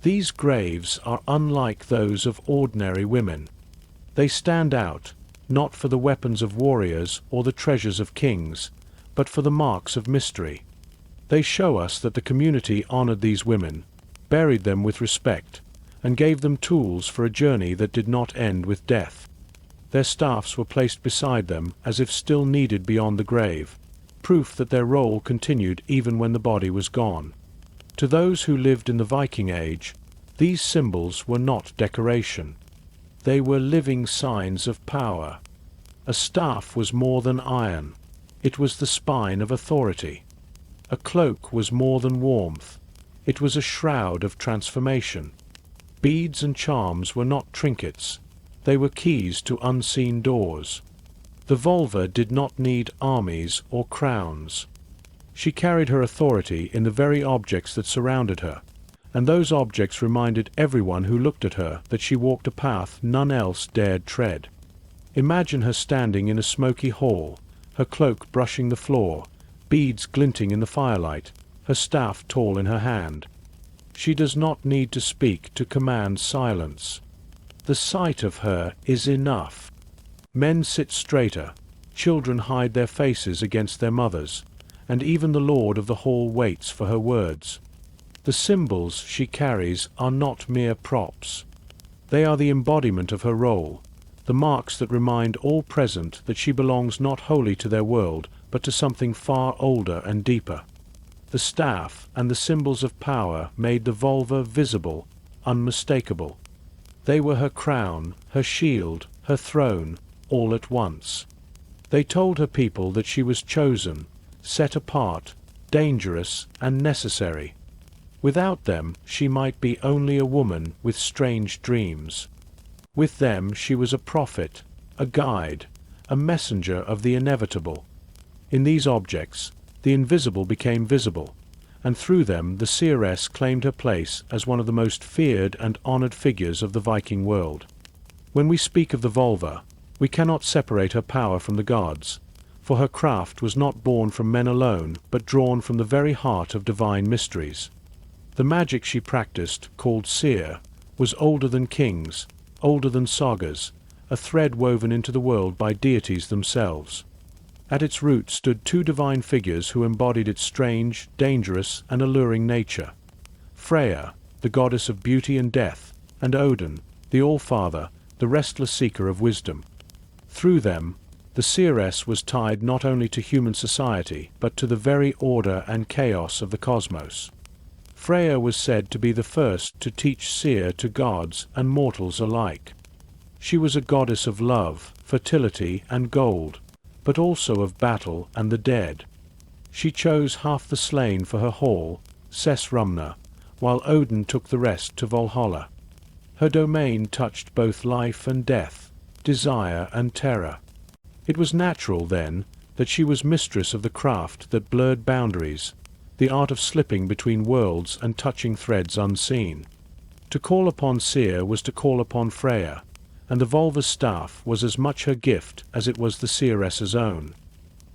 These graves are unlike those of ordinary women. They stand out, not for the weapons of warriors or the treasures of kings, but for the marks of mystery. They show us that the community honored these women, buried them with respect, and gave them tools for a journey that did not end with death. Their staffs were placed beside them as if still needed beyond the grave, proof that their role continued even when the body was gone. To those who lived in the Viking age, these symbols were not decoration. They were living signs of power. A staff was more than iron. It was the spine of authority. A cloak was more than warmth. It was a shroud of transformation. Beads and charms were not trinkets. They were keys to unseen doors. The vulva did not need armies or crowns. She carried her authority in the very objects that surrounded her, and those objects reminded everyone who looked at her that she walked a path none else dared tread. Imagine her standing in a smoky hall, her cloak brushing the floor, beads glinting in the firelight, her staff tall in her hand. She does not need to speak to command silence. The sight of her is enough. Men sit straighter, children hide their faces against their mothers, and even the lord of the hall waits for her words. The symbols she carries are not mere props. They are the embodiment of her role, the marks that remind all present that she belongs not wholly to their world, but to something far older and deeper. The staff and the symbols of power made the volva visible, unmistakable. They were her crown, her shield, her throne, all at once. They told her people that she was chosen, set apart, dangerous, and necessary. Without them, she might be only a woman with strange dreams. With them, she was a prophet, a guide, a messenger of the inevitable. In these objects, the invisible became visible, and through them the seeress claimed her place as one of the most feared and honored figures of the Viking world. When we speak of the volva, we cannot separate her power from the gods, for her craft was not born from men alone, but drawn from the very heart of divine mysteries. The magic she practiced, called seer, was older than kings, older than sagas, a thread woven into the world by deities themselves. At its root stood two divine figures who embodied its strange, dangerous, and alluring nature. Freya, the goddess of beauty and death, and Odin, the All-Father, the restless seeker of wisdom. Through them, the seeress was tied not only to human society, but to the very order and chaos of the cosmos. Freya was said to be the first to teach seer to gods and mortals alike. She was a goddess of love, fertility, and gold, but also of battle and the dead. She chose half the slain for her hall, Sesrumna, while Odin took the rest to Valhalla. Her domain touched both life and death, desire and terror. It was natural, then, that she was mistress of the craft that blurred boundaries, the art of slipping between worlds and touching threads unseen. To call upon seer was to call upon Freya, and the volva's staff was as much her gift as it was the seeress's own.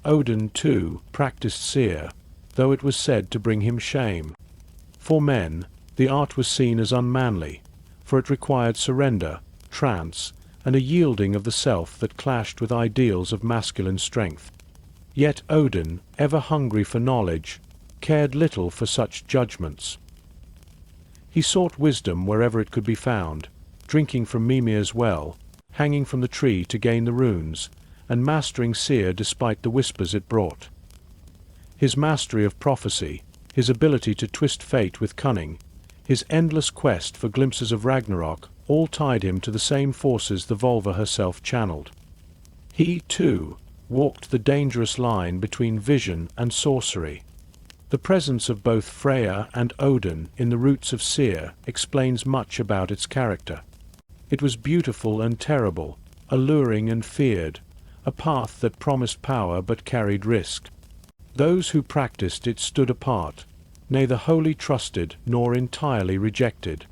Odin, too, practiced seer, though it was said to bring him shame. For men, the art was seen as unmanly, for it required surrender, trance, and a yielding of the self that clashed with ideals of masculine strength. Yet Odin, ever hungry for knowledge, cared little for such judgments. He sought wisdom wherever it could be found, drinking from Mimir's well, hanging from the tree to gain the runes, and mastering seer despite the whispers it brought. His mastery of prophecy, his ability to twist fate with cunning, his endless quest for glimpses of Ragnarök, all tied him to the same forces the volva herself channeled. He, too, walked the dangerous line between vision and sorcery. The presence of both Freya and Odin in the roots of seer explains much about its character. It was beautiful and terrible, alluring and feared, a path that promised power but carried risk. Those who practiced it stood apart, neither wholly trusted nor entirely rejected.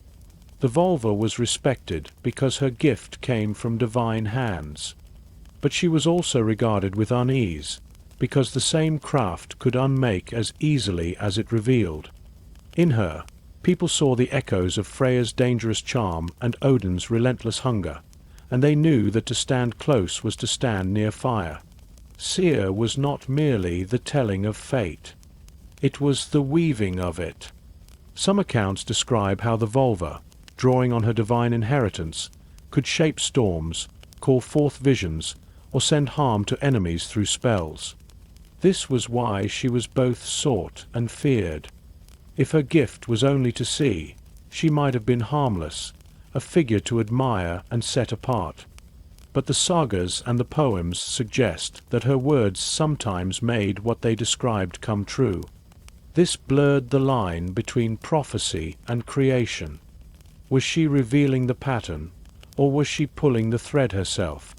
The volva was respected because her gift came from divine hands. But she was also regarded with unease, because the same craft could unmake as easily as it revealed. In her, people saw the echoes of Freya's dangerous charm and Odin's relentless hunger, and they knew that to stand close was to stand near fire. Seer was not merely the telling of fate. It was the weaving of it. Some accounts describe how the volva, drawing on her divine inheritance, could shape storms, call forth visions, or send harm to enemies through spells. This was why she was both sought and feared. If her gift was only to see, she might have been harmless, a figure to admire and set apart. But the sagas and the poems suggest that her words sometimes made what they described come true. This blurred the line between prophecy and creation. Was she revealing the pattern, or was she pulling the thread herself?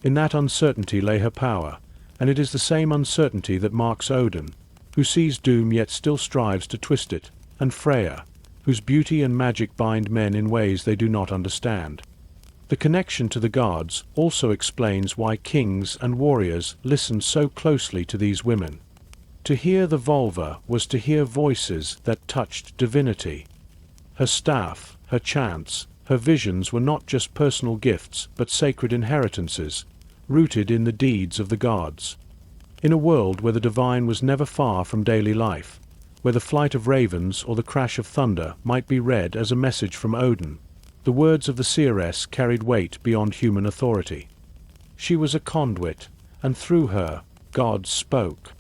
In that uncertainty lay her power, and it is the same uncertainty that marks Odin, who sees doom yet still strives to twist it, and Freya, whose beauty and magic bind men in ways they do not understand. The connection to the gods also explains why kings and warriors listened so closely to these women. To hear the volva was to hear voices that touched divinity. Her staff, her chants, her visions were not just personal gifts but sacred inheritances, rooted in the deeds of the gods. In a world where the divine was never far from daily life, where the flight of ravens or the crash of thunder might be read as a message from Odin, The words of the seeress carried weight beyond human authority. She was a conduit, and through her, God spoke.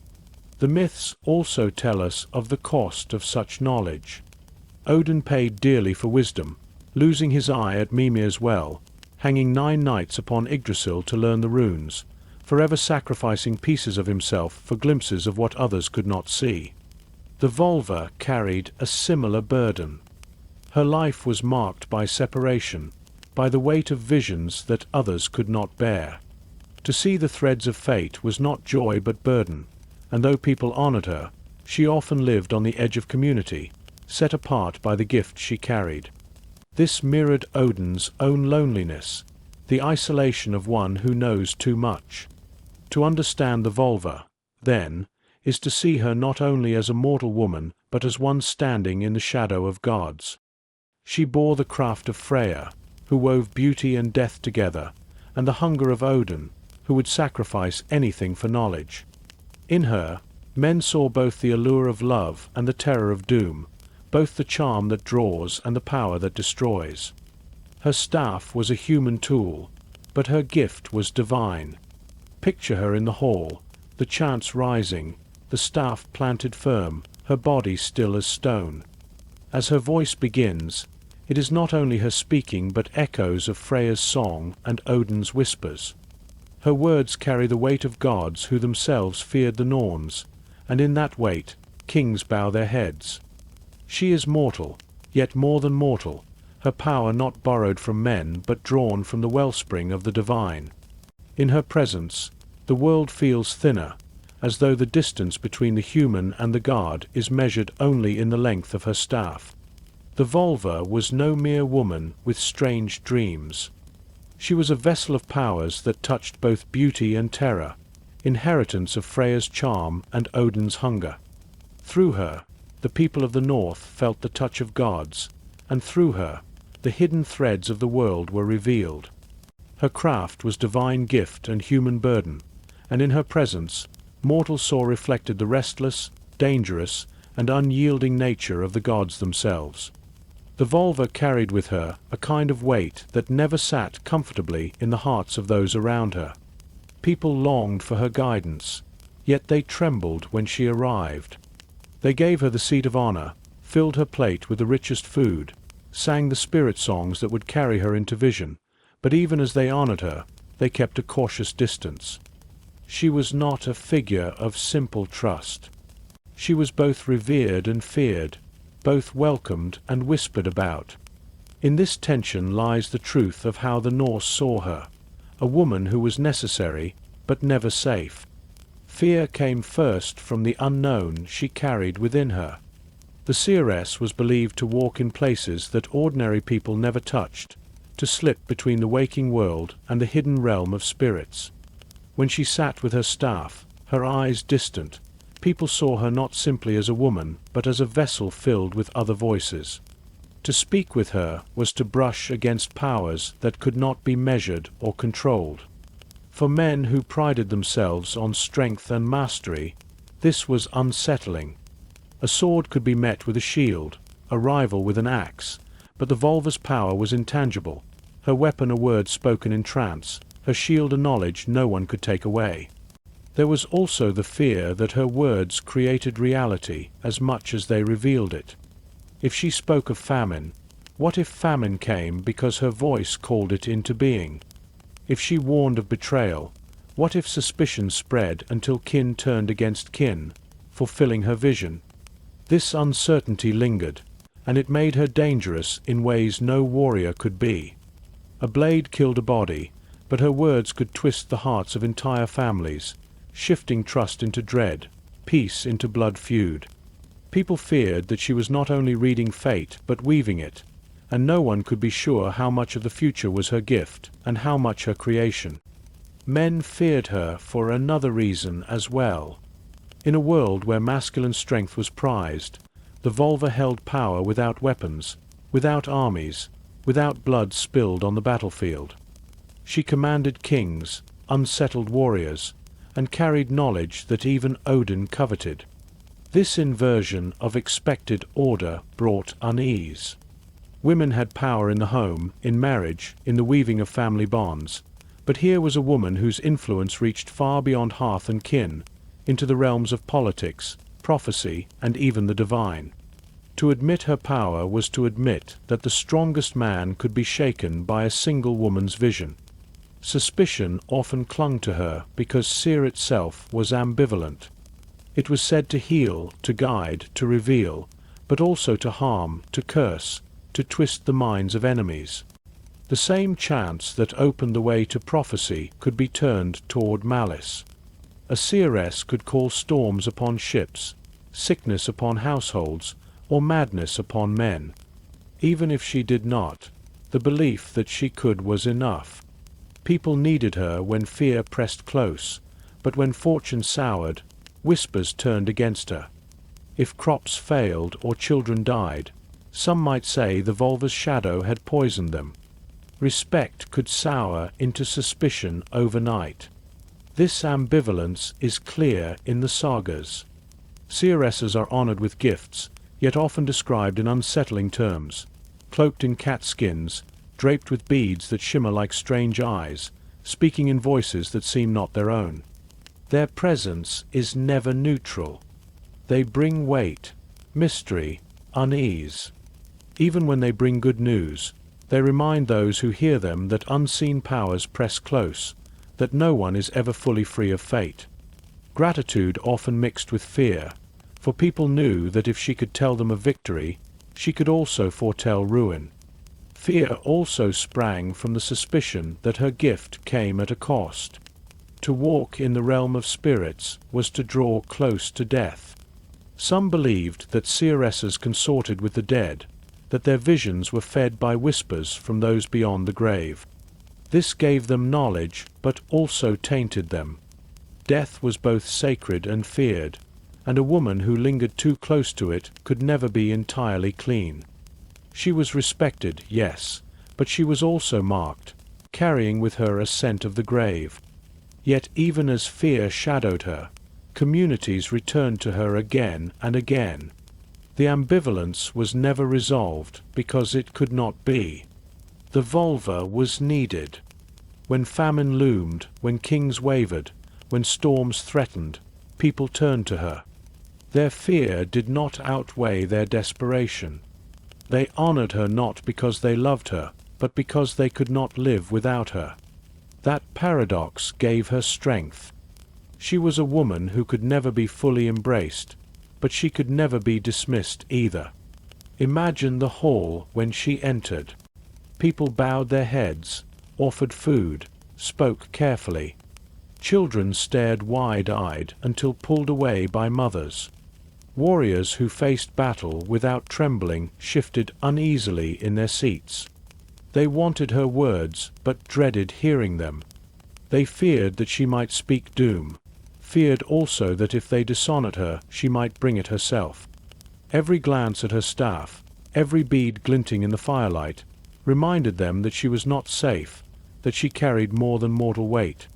The myths also tell us of the cost of such knowledge. Odin paid dearly for wisdom, losing his eye at Mimir's well, hanging 9 nights upon Yggdrasil to learn the runes, forever sacrificing pieces of himself for glimpses of what others could not see. The Volva carried a similar burden. Her life was marked by separation, by the weight of visions that others could not bear. To see the threads of fate was not joy but burden, and though people honored her, she often lived on the edge of community, set apart by the gift she carried. This mirrored Odin's own loneliness, the isolation of one who knows too much. To understand the Volva, then, is to see her not only as a mortal woman but as one standing in the shadow of gods. She bore the craft of Freya, who wove beauty and death together, and the hunger of Odin, who would sacrifice anything for knowledge. In her, men saw both the allure of love and the terror of doom, both the charm that draws and the power that destroys. Her staff was a human tool, but her gift was divine. Picture her in the hall, the chants rising, the staff planted firm, her body still as stone. As her voice begins, it is not only her speaking but echoes of Freya's song and Odin's whispers. Her words carry the weight of gods who themselves feared the Norns, and in that weight, kings bow their heads. She is mortal, yet more than mortal, her power not borrowed from men but drawn from the wellspring of the divine. In her presence, the world feels thinner, as though the distance between the human and the god is measured only in the length of her staff. The Volva was no mere woman with strange dreams. She was a vessel of powers that touched both beauty and terror, inheritance of Freya's charm and Odin's hunger. Through her, the people of the north felt the touch of gods, and through her, the hidden threads of the world were revealed. Her craft was divine gift and human burden, and in her presence, mortals saw reflected the restless, dangerous, and unyielding nature of the gods themselves. The Volva carried with her a kind of weight that never sat comfortably in the hearts of those around her. People longed for her guidance, yet they trembled when she arrived. They gave her the seat of honor, filled her plate with the richest food, sang the spirit songs that would carry her into vision, but even as they honored her, they kept a cautious distance. She was not a figure of simple trust. She was both revered and feared, both welcomed and whispered about. In this tension lies the truth of how the Norse saw her, a woman who was necessary, but never safe. Fear came first from the unknown she carried within her. The seeress was believed to walk in places that ordinary people never touched, to slip between the waking world and the hidden realm of spirits. When she sat with her staff, her eyes distant, people saw her not simply as a woman, but as a vessel filled with other voices. To speak with her was to brush against powers that could not be measured or controlled. For men who prided themselves on strength and mastery, this was unsettling. A sword could be met with a shield, a rival with an axe, but the Volva's power was intangible, her weapon a word spoken in trance, her shield a knowledge no one could take away. There was also the fear that her words created reality as much as they revealed it. If she spoke of famine, what if famine came because her voice called it into being? If she warned of betrayal, what if suspicion spread until kin turned against kin, fulfilling her vision? This uncertainty lingered, and it made her dangerous in ways no warrior could be. A blade killed a body, but her words could twist the hearts of entire families, shifting trust into dread, peace into blood feud. People feared that she was not only reading fate but weaving it, and no one could be sure how much of the future was her gift and how much her creation. Men feared her for another reason as well. In a world where masculine strength was prized, the Volva held power without weapons, without armies, without blood spilled on the battlefield. She commanded kings, unsettled warriors, and carried knowledge that even Odin coveted. This inversion of expected order brought unease. Women had power in the home, in marriage, in the weaving of family bonds, but here was a woman whose influence reached far beyond hearth and kin, into the realms of politics, prophecy, and even the divine. To admit her power was to admit that the strongest man could be shaken by a single woman's vision. Suspicion often clung to her because seer itself was ambivalent. It was said to heal, to guide, to reveal, but also to harm, to curse, to twist the minds of enemies. The same chants that opened the way to prophecy could be turned toward malice. A seeress could call storms upon ships, sickness upon households, or madness upon men. Even if she did not, the belief that she could was enough. People needed her when fear pressed close, but when fortune soured, whispers turned against her. If crops failed or children died, some might say the volvas' shadow had poisoned them. Respect could sour into suspicion overnight. This ambivalence is clear in the sagas. Seeresses are honored with gifts, yet often described in unsettling terms, cloaked in cat skins, draped with beads that shimmer like strange eyes, speaking in voices that seem not their own. Their presence is never neutral. They bring weight, mystery, unease. Even when they bring good news, they remind those who hear them that unseen powers press close, that no one is ever fully free of fate. Gratitude often mixed with fear, for people knew that if she could tell them of victory, she could also foretell ruin. Fear also sprang from the suspicion that her gift came at a cost. To walk in the realm of spirits was to draw close to death. Some believed that seeresses consorted with the dead, that their visions were fed by whispers from those beyond the grave. This gave them knowledge, but also tainted them. Death was both sacred and feared, and a woman who lingered too close to it could never be entirely clean. She was respected, yes, but she was also marked, carrying with her a scent of the grave. Yet even as fear shadowed her, communities returned to her again and again. The ambivalence was never resolved because it could not be. The vulva was needed. When famine loomed, when kings wavered, when storms threatened, people turned to her. Their fear did not outweigh their desperation. They honored her not because they loved her, but because they could not live without her. That paradox gave her strength. She was a woman who could never be fully embraced, but she could never be dismissed either. Imagine the hall when she entered. People bowed their heads, offered food, spoke carefully. Children stared wide-eyed until pulled away by mothers. Warriors who faced battle without trembling shifted uneasily in their seats. They wanted her words, but dreaded hearing them. They feared that she might speak doom, feared also that if they dishonored her, she might bring it herself. Every glance at her staff, every bead glinting in the firelight, reminded them that she was not safe, that she carried more than mortal weight.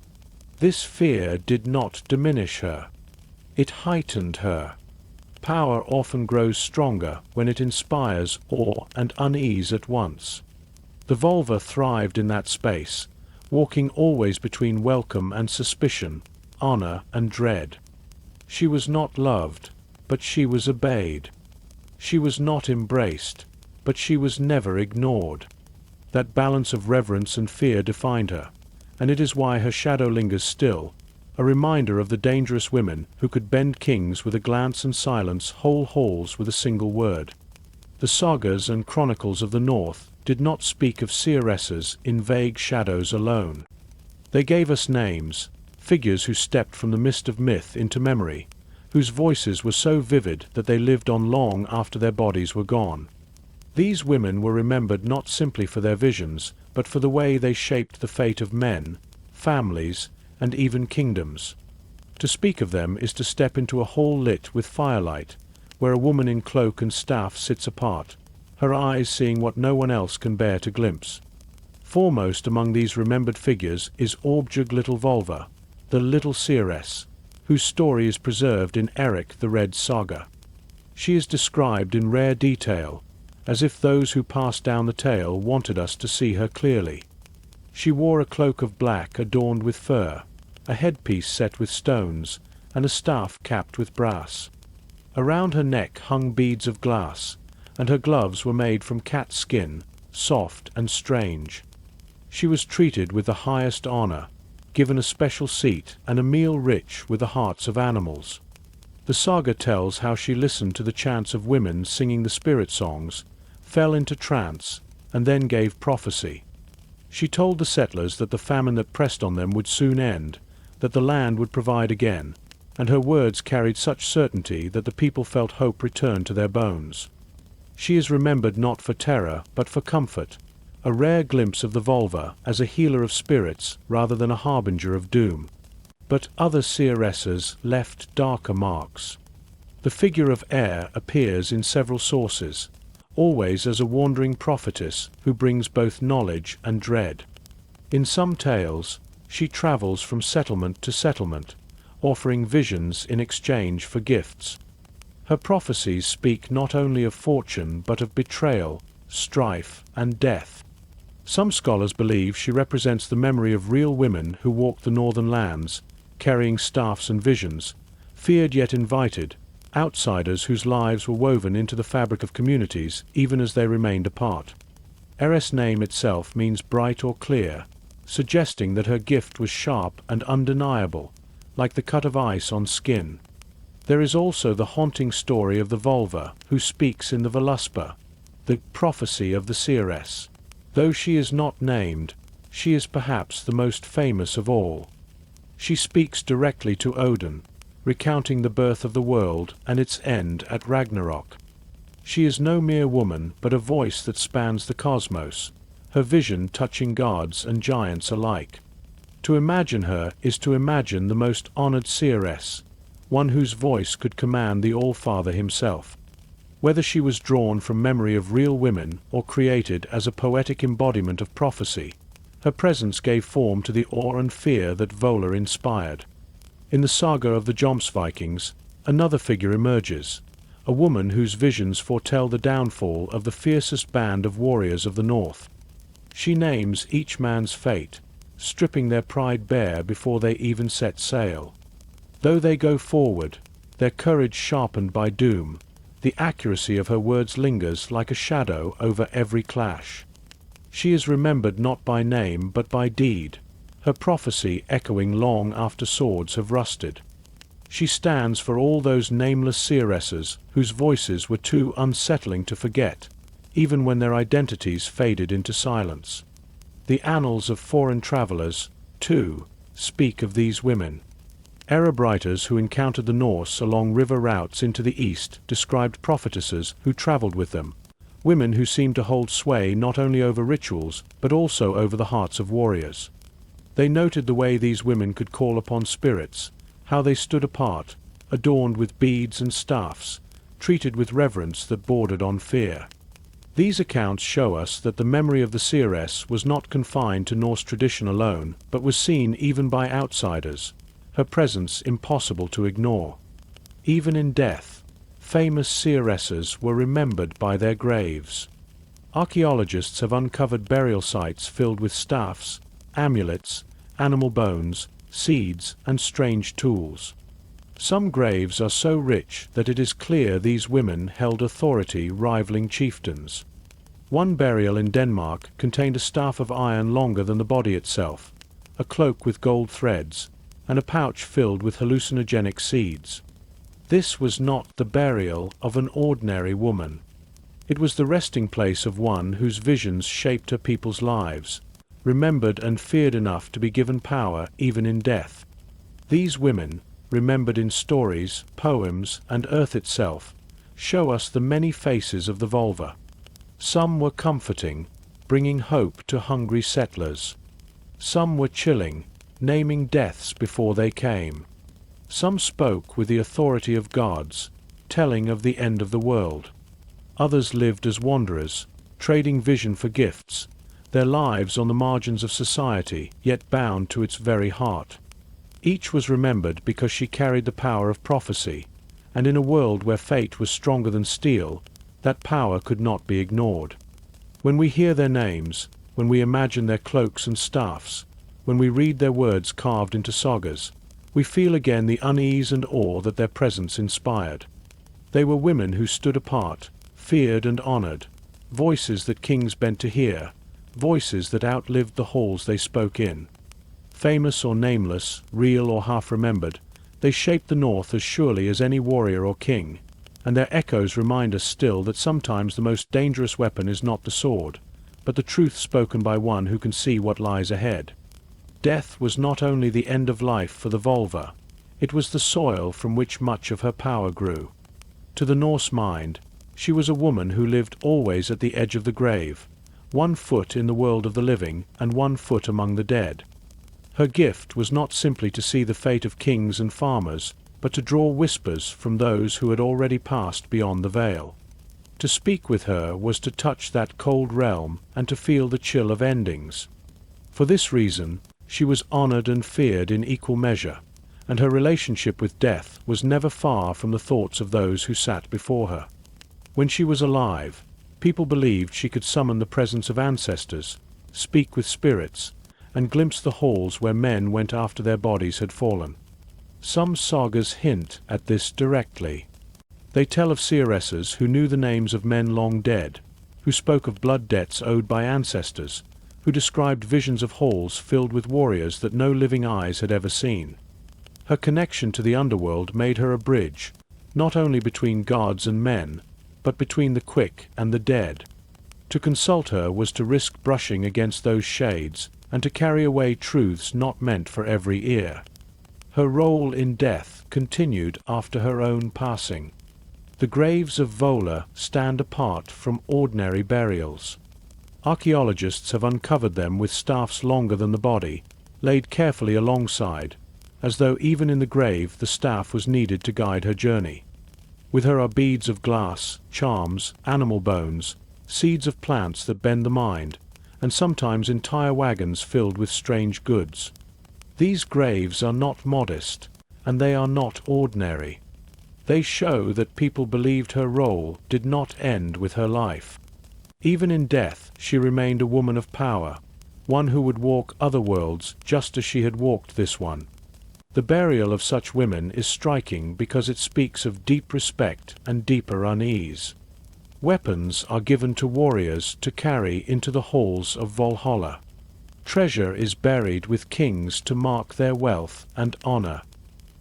This fear did not diminish her. It heightened her. Power often grows stronger when it inspires awe and unease at once. The vulva thrived in that space, walking always between welcome and suspicion, honor and dread. She was not loved, but she was obeyed. She was not embraced, but she was never ignored. That balance of reverence and fear defined her, and it is why her shadow lingers still, a reminder of the dangerous women who could bend kings with a glance and silence whole halls with a single word. The sagas and chronicles of the North did not speak of seeresses in vague shadows alone. They gave us names, figures who stepped from the mist of myth into memory, whose voices were so vivid that they lived on long after their bodies were gone. These women were remembered not simply for their visions, but for the way they shaped the fate of men, families, and even kingdoms. To speak of them is to step into a hall lit with firelight, where a woman in cloak and staff sits apart, her eyes seeing what no one else can bear to glimpse. Foremost among these remembered figures is Orbjug Little Volva, the Little Seeress, whose story is preserved in Eric the Red Saga. She is described in rare detail, as if those who passed down the tale wanted us to see her clearly. She wore a cloak of black adorned with fur, a headpiece set with stones, and a staff capped with brass. Around her neck hung beads of glass, and her gloves were made from cat skin, soft and strange. She was treated with the highest honor, given a special seat and a meal rich with the hearts of animals. The saga tells how she listened to the chants of women singing the spirit songs, fell into trance, and then gave prophecy. She told the settlers that the famine that pressed on them would soon end, that the land would provide again, and her words carried such certainty that the people felt hope return to their bones. She is remembered not for terror, but for comfort, a rare glimpse of the vulva as a healer of spirits rather than a harbinger of doom. But other seeresses left darker marks. The figure of Air appears in several sources, always as a wandering prophetess who brings both knowledge and dread. In some tales, she travels from settlement to settlement, offering visions in exchange for gifts. Her prophecies speak not only of fortune but of betrayal, strife, and death. Some scholars believe she represents the memory of real women who walked the northern lands, carrying staffs and visions, feared yet invited, outsiders whose lives were woven into the fabric of communities even as they remained apart. Eris' name itself means bright or clear, suggesting that her gift was sharp and undeniable, like the cut of ice on skin. There is also the haunting story of the vulva, who speaks in the Voluspa, the prophecy of the seeress. Though she is not named, she is perhaps the most famous of all. She speaks directly to Odin, recounting the birth of the world and its end at Ragnarök. She is no mere woman, but a voice that spans the cosmos, her vision touching gods and giants alike. To imagine her is to imagine the most honored seeress, one whose voice could command the All-Father himself. Whether she was drawn from memory of real women or created as a poetic embodiment of prophecy, her presence gave form to the awe and fear that Vola inspired. In the saga of the Vikings, another figure emerges, a woman whose visions foretell the downfall of the fiercest band of warriors of the north. She names each man's fate, stripping their pride bare before they even set sail. Though they go forward, their courage sharpened by doom, the accuracy of her words lingers like a shadow over every clash. She is remembered not by name but by deed, her prophecy echoing long after swords have rusted. She stands for all those nameless seeresses whose voices were too unsettling to forget, even when their identities faded into silence. The annals of foreign travelers, too, speak of these women. Arab writers who encountered the Norse along river routes into the east described prophetesses who traveled with them, women who seemed to hold sway not only over rituals but also over the hearts of warriors. They noted the way these women could call upon spirits, how they stood apart, adorned with beads and staffs, treated with reverence that bordered on fear. These accounts show us that the memory of the seeress was not confined to Norse tradition alone, but was seen even by outsiders, her presence impossible to ignore. Even in death, famous seeresses were remembered by their graves. Archaeologists have uncovered burial sites filled with staffs, amulets, animal bones, seeds, and strange tools. Some graves are so rich that it is clear these women held authority rivaling chieftains. One burial in Denmark contained a staff of iron longer than the body itself, a cloak with gold threads, and a pouch filled with hallucinogenic seeds. This was not the burial of an ordinary woman. It was the resting place of one whose visions shaped her people's lives, remembered and feared enough to be given power even in death. These women, remembered in stories, poems, and earth itself, show us the many faces of the vulva. Some were comforting, bringing hope to hungry settlers. Some were chilling, naming deaths before they came. Some spoke with the authority of gods, telling of the end of the world. Others lived as wanderers, trading vision for gifts, their lives on the margins of society, yet bound to its very heart. Each was remembered because she carried the power of prophecy, and in a world where fate was stronger than steel, That power could not be ignored. When we hear their names, when we imagine their cloaks and staffs, when we read their words carved into sagas, we feel again the unease and awe that their presence inspired. They were women who stood apart, feared and honored, voices that kings bent to hear, voices that outlived the halls they spoke in. Famous or nameless, real or half-remembered, they shaped the North as surely as any warrior or king, and their echoes remind us still that sometimes the most dangerous weapon is not the sword, but the truth spoken by one who can see what lies ahead. Death was not only the end of life for the Volva, it was the soil from which much of her power grew. To the Norse mind, she was a woman who lived always at the edge of the grave, 1 foot in the world of the living and 1 foot among the dead. Her gift was not simply to see the fate of kings and farmers, but to draw whispers from those who had already passed beyond the veil. To speak with her was to touch that cold realm and to feel the chill of endings. For this reason, she was honored and feared in equal measure, and her relationship with death was never far from the thoughts of those who sat before her. When she was alive, people believed she could summon the presence of ancestors, speak with spirits, and glimpse the halls where men went after their bodies had fallen. Some sagas hint at this directly. They tell of seeresses who knew the names of men long dead, who spoke of blood debts owed by ancestors, who described visions of halls filled with warriors that no living eyes had ever seen. Her connection to the underworld made her a bridge, not only between gods and men, but between the quick and the dead. To consult her was to risk brushing against those shades, and to carry away truths not meant for every ear. Her role in death continued after her own passing. The graves of Vola stand apart from ordinary burials. Archaeologists have uncovered them with staffs longer than the body, laid carefully alongside, as though even in the grave the staff was needed to guide her journey. With her are beads of glass, charms, animal bones, seeds of plants that bend the mind, and sometimes entire wagons filled with strange goods. These graves are not modest, and they are not ordinary. They show that people believed her role did not end with her life. Even in death, she remained a woman of power, one who would walk other worlds just as she had walked this one. The burial of such women is striking because it speaks of deep respect and deeper unease. Weapons are given to warriors to carry into the halls of Valhalla. Treasure is buried with kings to mark their wealth and honor.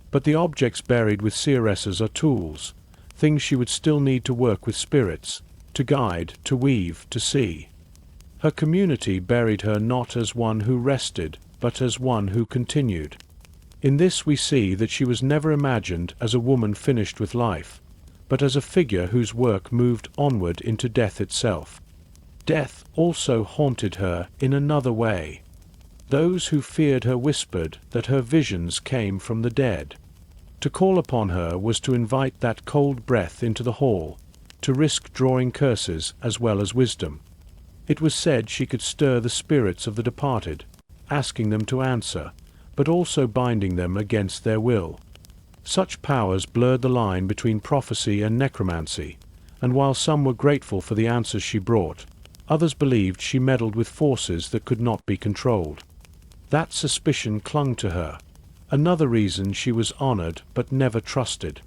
But the objects buried with seeresses are tools, things she would still need to work with spirits, to guide, to weave, to see. Her community buried her not as one who rested, but as one who continued. In this we see that she was never imagined as a woman finished with life, but as a figure whose work moved onward into death itself. Death also haunted her in another way. Those who feared her whispered that her visions came from the dead. To call upon her was to invite that cold breath into the hall, to risk drawing curses as well as wisdom. It was said she could stir the spirits of the departed, asking them to answer, but also binding them against their will. Such powers blurred the line between prophecy and necromancy, and while some were grateful for the answers she brought, others believed she meddled with forces that could not be controlled. That suspicion clung to her, another reason she was honored but never trusted.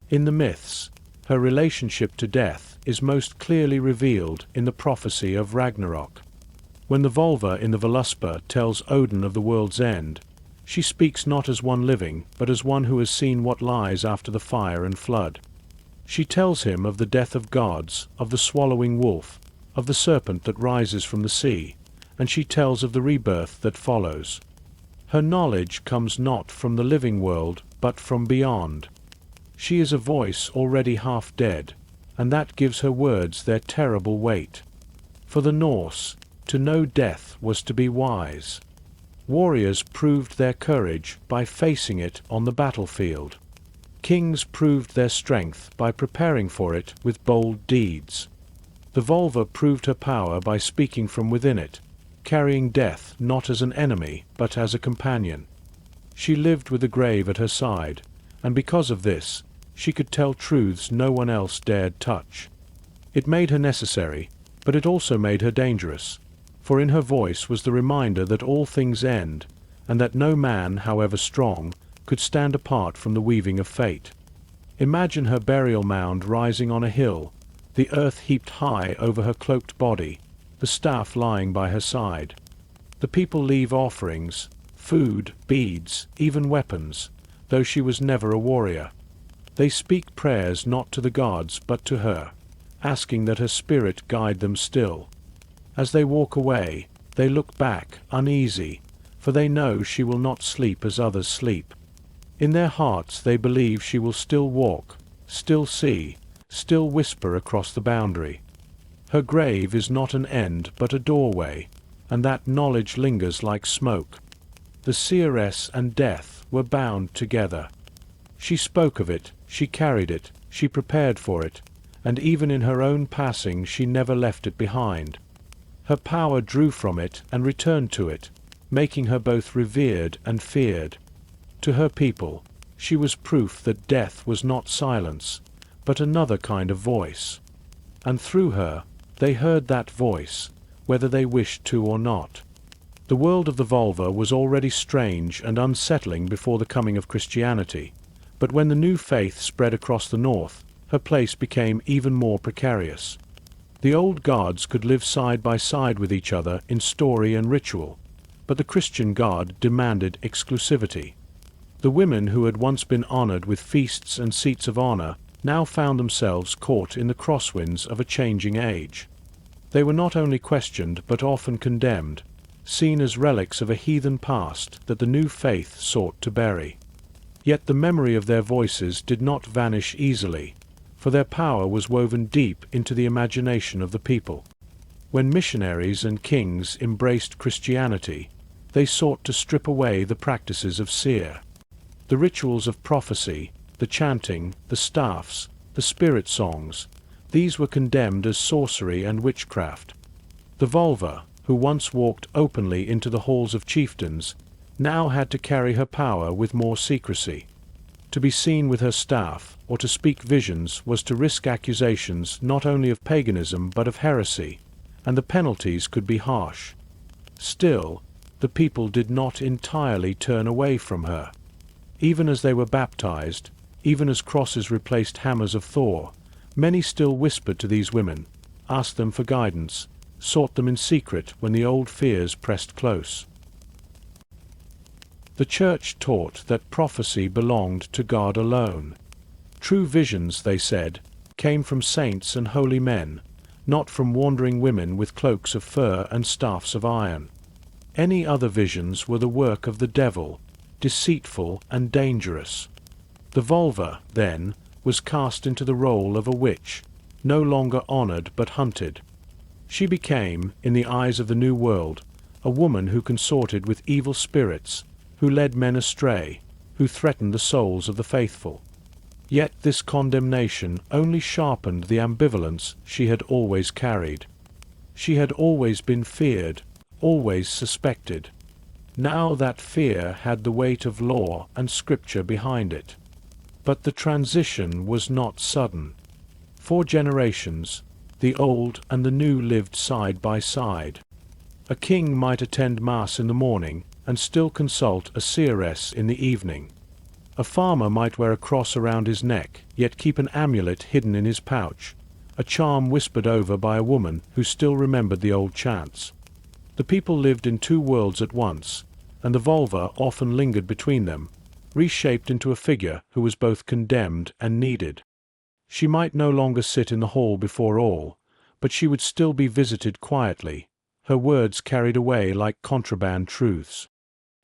In the myths, her relationship to death is most clearly revealed in the prophecy of Ragnarök. When the Volva in the Voluspa tells Odin of the world's end, she speaks not as one living, but as one who has seen what lies after the fire and flood. She tells him of the death of gods, of the swallowing wolf, of the serpent that rises from the sea, and she tells of the rebirth that follows. Her knowledge comes not from the living world, but from beyond. She is a voice already half dead, and that gives her words their terrible weight. For the Norse, to know death was to be wise. Warriors proved their courage by facing it on the battlefield. Kings proved their strength by preparing for it with bold deeds. The Volva proved her power by speaking from within it, carrying death not as an enemy but as a companion. She lived with the grave at her side, and because of this, she could tell truths no one else dared touch. It made her necessary, but it also made her dangerous, for in her voice was the reminder that all things end, and that no man, however strong, could stand apart from the weaving of fate. Imagine her burial mound rising on a hill, the earth heaped high over her cloaked body, the staff lying by her side. The people leave offerings, food, beads, even weapons, though she was never a warrior. They speak prayers not to the gods but to her, asking that her spirit guide them still. As they walk away, they look back, uneasy, for they know she will not sleep as others sleep. In their hearts they believe she will still walk, still see, still whisper across the boundary. Her grave is not an end but a doorway, and that knowledge lingers like smoke. The seeress and death were bound together. She spoke of it, she carried it, she prepared for it, and even in her own passing she never left it behind. Her power drew from it and returned to it, making her both revered and feared. To her people, she was proof that death was not silence, but another kind of voice. And through her, they heard that voice, whether they wished to or not. The world of the vulva was already strange and unsettling before the coming of Christianity, but when the new faith spread across the north, her place became even more precarious. The old gods could live side by side with each other in story and ritual, but the Christian God demanded exclusivity. The women who had once been honored with feasts and seats of honor now found themselves caught in the crosswinds of a changing age. They were not only questioned but often condemned, seen as relics of a heathen past that the new faith sought to bury. Yet the memory of their voices did not vanish easily, for their power was woven deep into the imagination of the people. When missionaries and kings embraced Christianity, they sought to strip away the practices of seer. The rituals of prophecy, the chanting, the staffs, the spirit songs, these were condemned as sorcery and witchcraft. The vulva, who once walked openly into the halls of chieftains, now had to carry her power with more secrecy. To be seen with her staff, or to speak visions, was to risk accusations not only of paganism but of heresy, and the penalties could be harsh. Still, the people did not entirely turn away from her. Even as they were baptized, even as crosses replaced hammers of Thor, many still whispered to these women, asked them for guidance, sought them in secret when the old fears pressed close. The Church taught that prophecy belonged to God alone. True visions, they said, came from saints and holy men, not from wandering women with cloaks of fur and staffs of iron. Any other visions were the work of the devil, deceitful and dangerous. The vulva, then, was cast into the role of a witch, no longer honored but hunted. She became, in the eyes of the New World, a woman who consorted with evil spirits, who led men astray, who threatened the souls of the faithful. Yet this condemnation only sharpened the ambivalence she had always carried. She had always been feared, always suspected. Now that fear had the weight of law and scripture behind it. But the transition was not sudden. For generations, the old and the new lived side by side. A king might attend mass in the morning and still consult a seeress in the evening. A farmer might wear a cross around his neck, yet keep an amulet hidden in his pouch, a charm whispered over by a woman who still remembered the old chants. The people lived in two worlds at once, and the vulva often lingered between them, reshaped into a figure who was both condemned and needed. She might no longer sit in the hall before all, but she would still be visited quietly, her words carried away like contraband truths.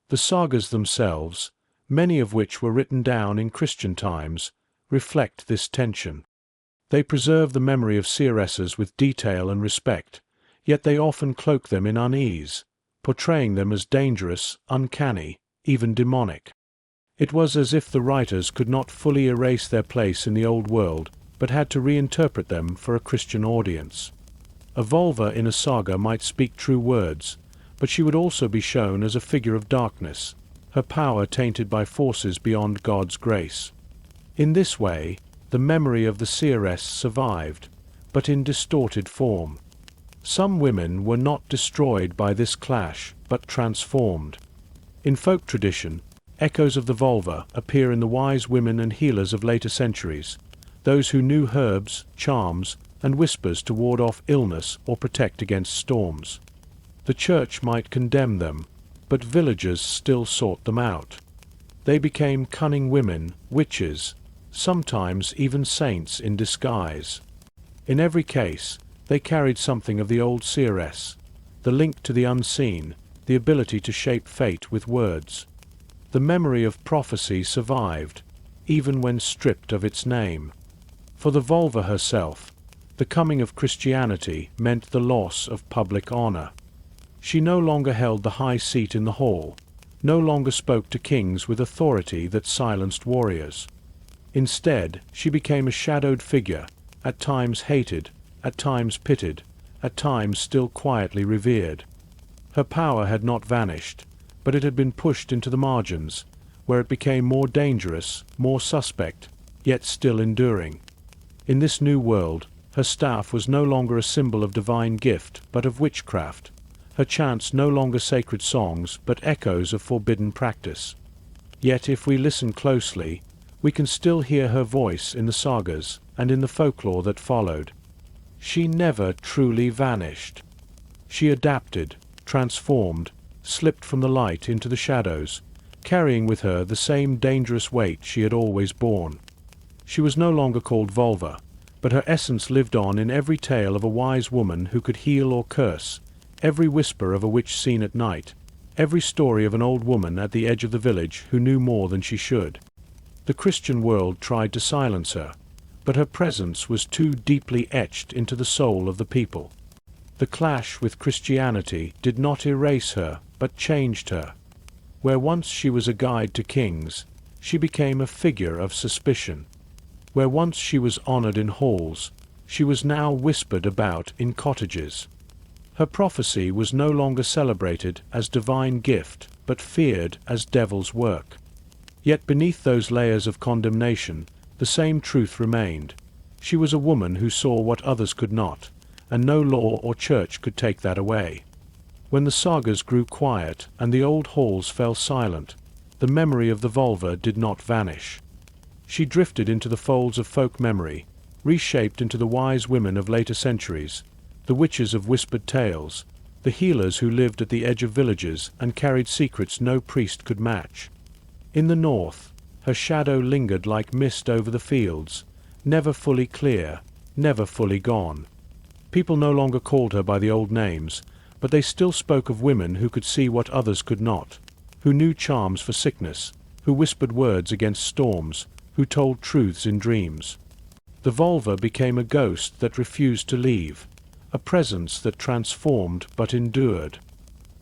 The sagas themselves, many of which were written down in Christian times, reflect this tension. They preserve the memory of seeresses with detail and respect, yet they often cloak them in unease, portraying them as dangerous, uncanny, even demonic. It was as if the writers could not fully erase their place in the old world, but had to reinterpret them for a Christian audience. A vulva in a saga might speak true words, but she would also be shown as a figure of darkness, her power tainted by forces beyond God's grace. In this way, the memory of the seeress survived, but in distorted form. Some women were not destroyed by this clash, but transformed. In folk tradition, echoes of the vulva appear in the wise women and healers of later centuries, those who knew herbs, charms, and whispers to ward off illness or protect against storms. The church might condemn them, but villagers still sought them out. They became cunning women, witches, sometimes even saints in disguise. In every case, they carried something of the old seeress, the link to the unseen, the ability to shape fate with words. The memory of prophecy survived, even when stripped of its name. For the vulva herself, the coming of Christianity meant the loss of public honor. She no longer held the high seat in the hall, no longer spoke to kings with authority that silenced warriors. Instead, she became a shadowed figure, at times hated, at times pitied, at times still quietly revered. Her power had not vanished, but it had been pushed into the margins, where it became more dangerous, more suspect, yet still enduring. In this new world, her staff was no longer a symbol of divine gift, but of witchcraft. Her chants no longer sacred songs, but echoes of forbidden practice. Yet if we listen closely, we can still hear her voice in the sagas and in the folklore that followed. She never truly vanished. She adapted, transformed, slipped from the light into the shadows, carrying with her the same dangerous weight she had always borne. She was no longer called vulva, but her essence lived on in every tale of a wise woman who could heal or curse, every whisper of a witch seen at night, every story of an old woman at the edge of the village who knew more than she should. The Christian world tried to silence her, but her presence was too deeply etched into the soul of the people. The clash with Christianity did not erase her, but changed her. Where once she was a guide to kings, she became a figure of suspicion. Where once she was honored in halls, she was now whispered about in cottages. Her prophecy was no longer celebrated as divine gift, but feared as devil's work. Yet beneath those layers of condemnation, the same truth remained. She was a woman who saw what others could not, and no law or church could take that away. When the sagas grew quiet and the old halls fell silent, the memory of the vulva did not vanish. She drifted into the folds of folk memory, reshaped into the wise women of later centuries, the witches of whispered tales, the healers who lived at the edge of villages and carried secrets no priest could match. In the north, her shadow lingered like mist over the fields, never fully clear, never fully gone. People no longer called her by the old names, but they still spoke of women who could see what others could not, who knew charms for sickness, who whispered words against storms, who told truths in dreams. The vulva became a ghost that refused to leave, a presence that transformed but endured.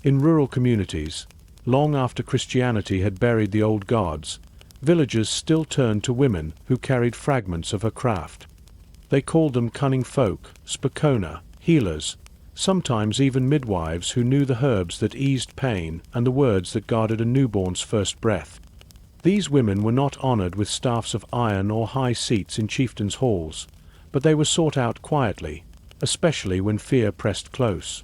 In rural communities, long after Christianity had buried the old gods, villagers still turned to women who carried fragments of her craft. They called them cunning folk, spokona, healers, sometimes even midwives who knew the herbs that eased pain and the words that guarded a newborn's first breath. These women were not honored with staffs of iron or high seats in chieftains' halls, but they were sought out quietly, especially when fear pressed close.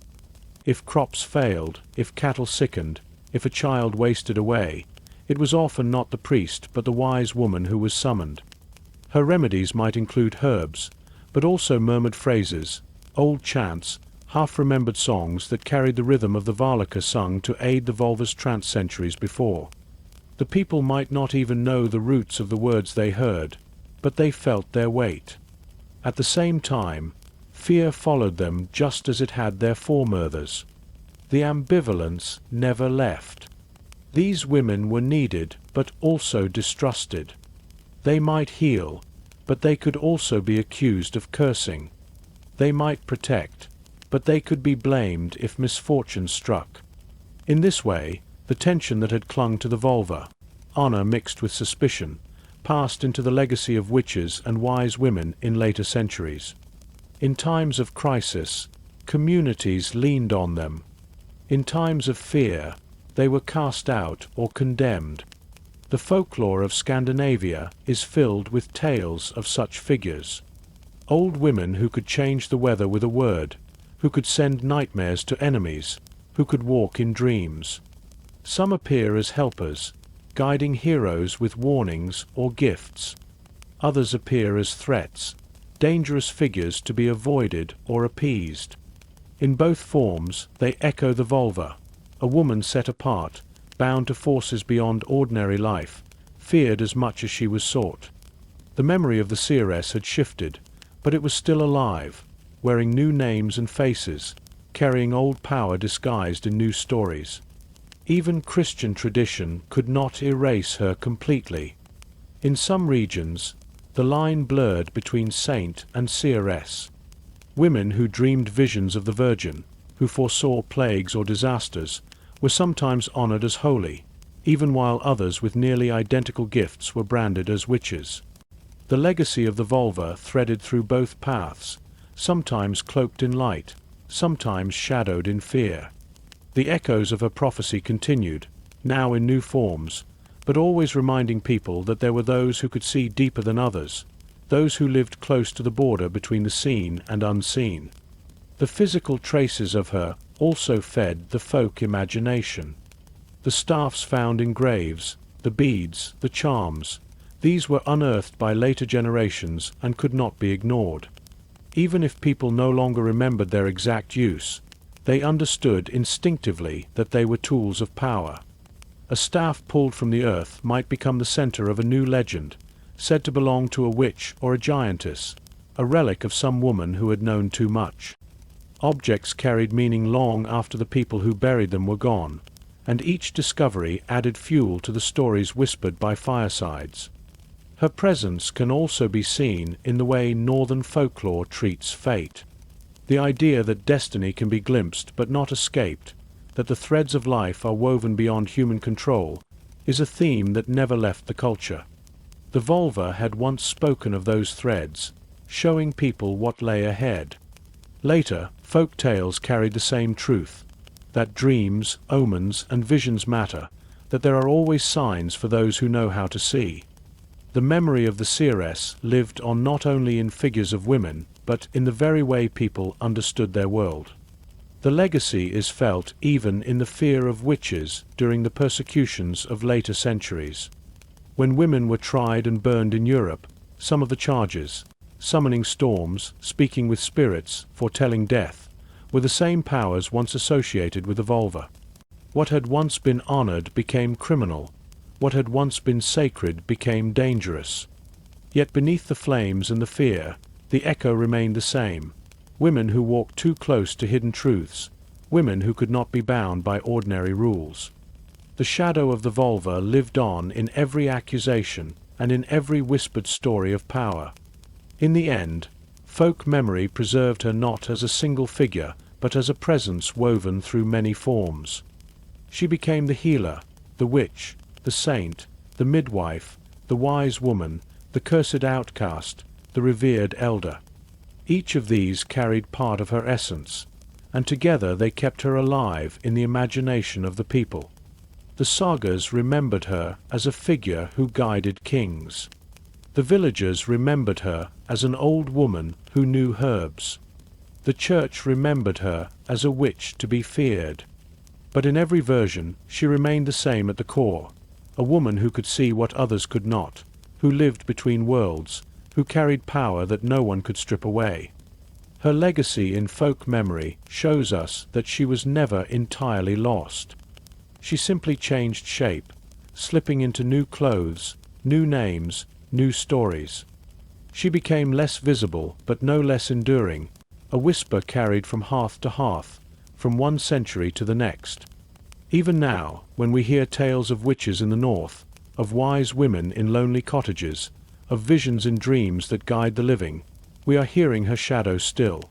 If crops failed, if cattle sickened, if a child wasted away, it was often not the priest but the wise woman who was summoned. Her remedies might include herbs, but also murmured phrases, old chants, half-remembered songs that carried the rhythm of the Valaka sung to aid the vulva's trance centuries before. The people might not even know the roots of the words they heard, but they felt their weight. At the same time, fear followed them just as it had their foremothers. The ambivalence never left. These women were needed, but also distrusted. They might heal, but they could also be accused of cursing. They might protect, but they could be blamed if misfortune struck. In this way, the tension that had clung to the vulva, honor mixed with suspicion, passed into the legacy of witches and wise women in later centuries. In times of crisis, communities leaned on them. In times of fear, they were cast out or condemned. The folklore of Scandinavia is filled with tales of such figures. Old women who could change the weather with a word, who could send nightmares to enemies, who could walk in dreams. Some appear as helpers, guiding heroes with warnings or gifts. Others appear as threats, dangerous figures to be avoided or appeased. In both forms, they echo the volva, a woman set apart, bound to forces beyond ordinary life, feared as much as she was sought. The memory of the seeress had shifted, but it was still alive, wearing new names and faces, carrying old power disguised in new stories. Even Christian tradition could not erase her completely. In some regions, the line blurred between saint and seeress. Women who dreamed visions of the Virgin, who foresaw plagues or disasters, were sometimes honored as holy, even while others with nearly identical gifts were branded as witches. The legacy of the volva threaded through both paths, sometimes cloaked in light, sometimes shadowed in fear. The echoes of her prophecy continued, now in new forms, but always reminding people that there were those who could see deeper than others, those who lived close to the border between the seen and unseen. The physical traces of her also fed the folk imagination. The staffs found in graves, the beads, the charms, these were unearthed by later generations and could not be ignored. Even if people no longer remembered their exact use, they understood instinctively that they were tools of power. A staff pulled from the earth might become the center of a new legend, said to belong to a witch or a giantess, a relic of some woman who had known too much. Objects carried meaning long after the people who buried them were gone, and each discovery added fuel to the stories whispered by firesides. Her presence can also be seen in the way northern folklore treats fate. The idea that destiny can be glimpsed but not escaped, that the threads of life are woven beyond human control, is a theme that never left the culture. The volva had once spoken of those threads, showing people what lay ahead. Later, folk tales carried the same truth, that dreams, omens, and visions matter, that there are always signs for those who know how to see. The memory of the seeress lived on not only in figures of women, but in the very way people understood their world. The legacy is felt even in the fear of witches during the persecutions of later centuries. When women were tried and burned in Europe, some of the charges, summoning storms, speaking with spirits, foretelling death, were the same powers once associated with the volva. What had once been honored became criminal. What had once been sacred became dangerous. Yet beneath the flames and the fear, the echo remained the same. Women who walked too close to hidden truths, women who could not be bound by ordinary rules. The shadow of the volva lived on in every accusation and in every whispered story of power. In the end, folk memory preserved her not as a single figure, but as a presence woven through many forms. She became the healer, the witch, the saint, the midwife, the wise woman, the cursed outcast, the revered elder. Each of these carried part of her essence, and together they kept her alive in the imagination of the people. The sagas remembered her as a figure who guided kings. The villagers remembered her as an old woman who knew herbs. The church remembered her as a witch to be feared. But in every version, she remained the same at the core, a woman who could see what others could not, who lived between worlds, who carried power that no one could strip away. Her legacy in folk memory shows us that she was never entirely lost. She simply changed shape, slipping into new clothes, new names, new stories. She became less visible but no less enduring, a whisper carried from hearth to hearth, from one century to the next. Even now, when we hear tales of witches in the north, of wise women in lonely cottages, of visions in dreams that guide the living, we are hearing her shadow still.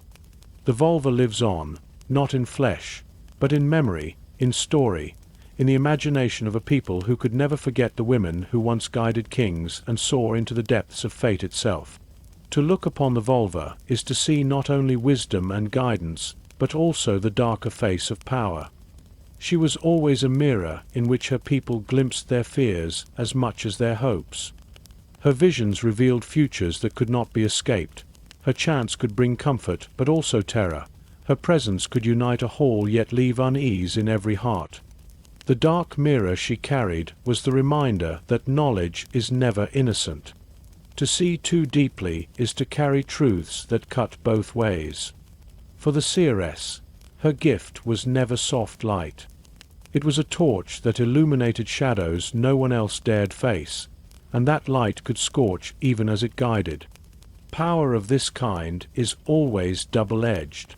The volva lives on, not in flesh, but in memory, in story, in the imagination of a people who could never forget the women who once guided kings and saw into the depths of fate itself. To look upon the volva is to see not only wisdom and guidance, but also the darker face of power. She was always a mirror in which her people glimpsed their fears as much as their hopes. Her visions revealed futures that could not be escaped, Her chants could bring comfort but also terror. Her presence could unite a hall yet leave unease in every heart. The dark mirror she carried was the reminder that knowledge is never innocent. To see too deeply is to carry truths that cut both ways. For the seeress, her gift was never soft light. It was a torch that illuminated shadows no one else dared face, and that light could scorch even as it guided. Power of this kind is always double-edged.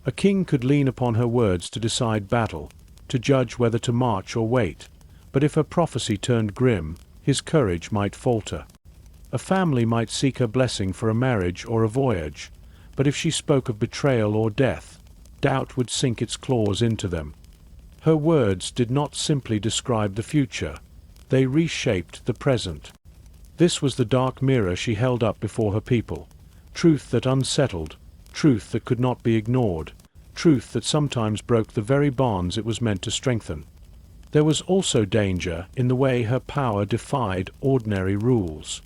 A king could lean upon her words to decide battle, to judge whether to march or wait, but if her prophecy turned grim, his courage might falter. A family might seek her blessing for a marriage or a voyage, but if she spoke of betrayal or death, doubt would sink its claws into them. Her words did not simply describe the future, they reshaped the present. This was the dark mirror she held up before her people. Truth that unsettled, truth that could not be ignored, truth that sometimes broke the very bonds it was meant to strengthen. There was also danger in the way her power defied ordinary rules.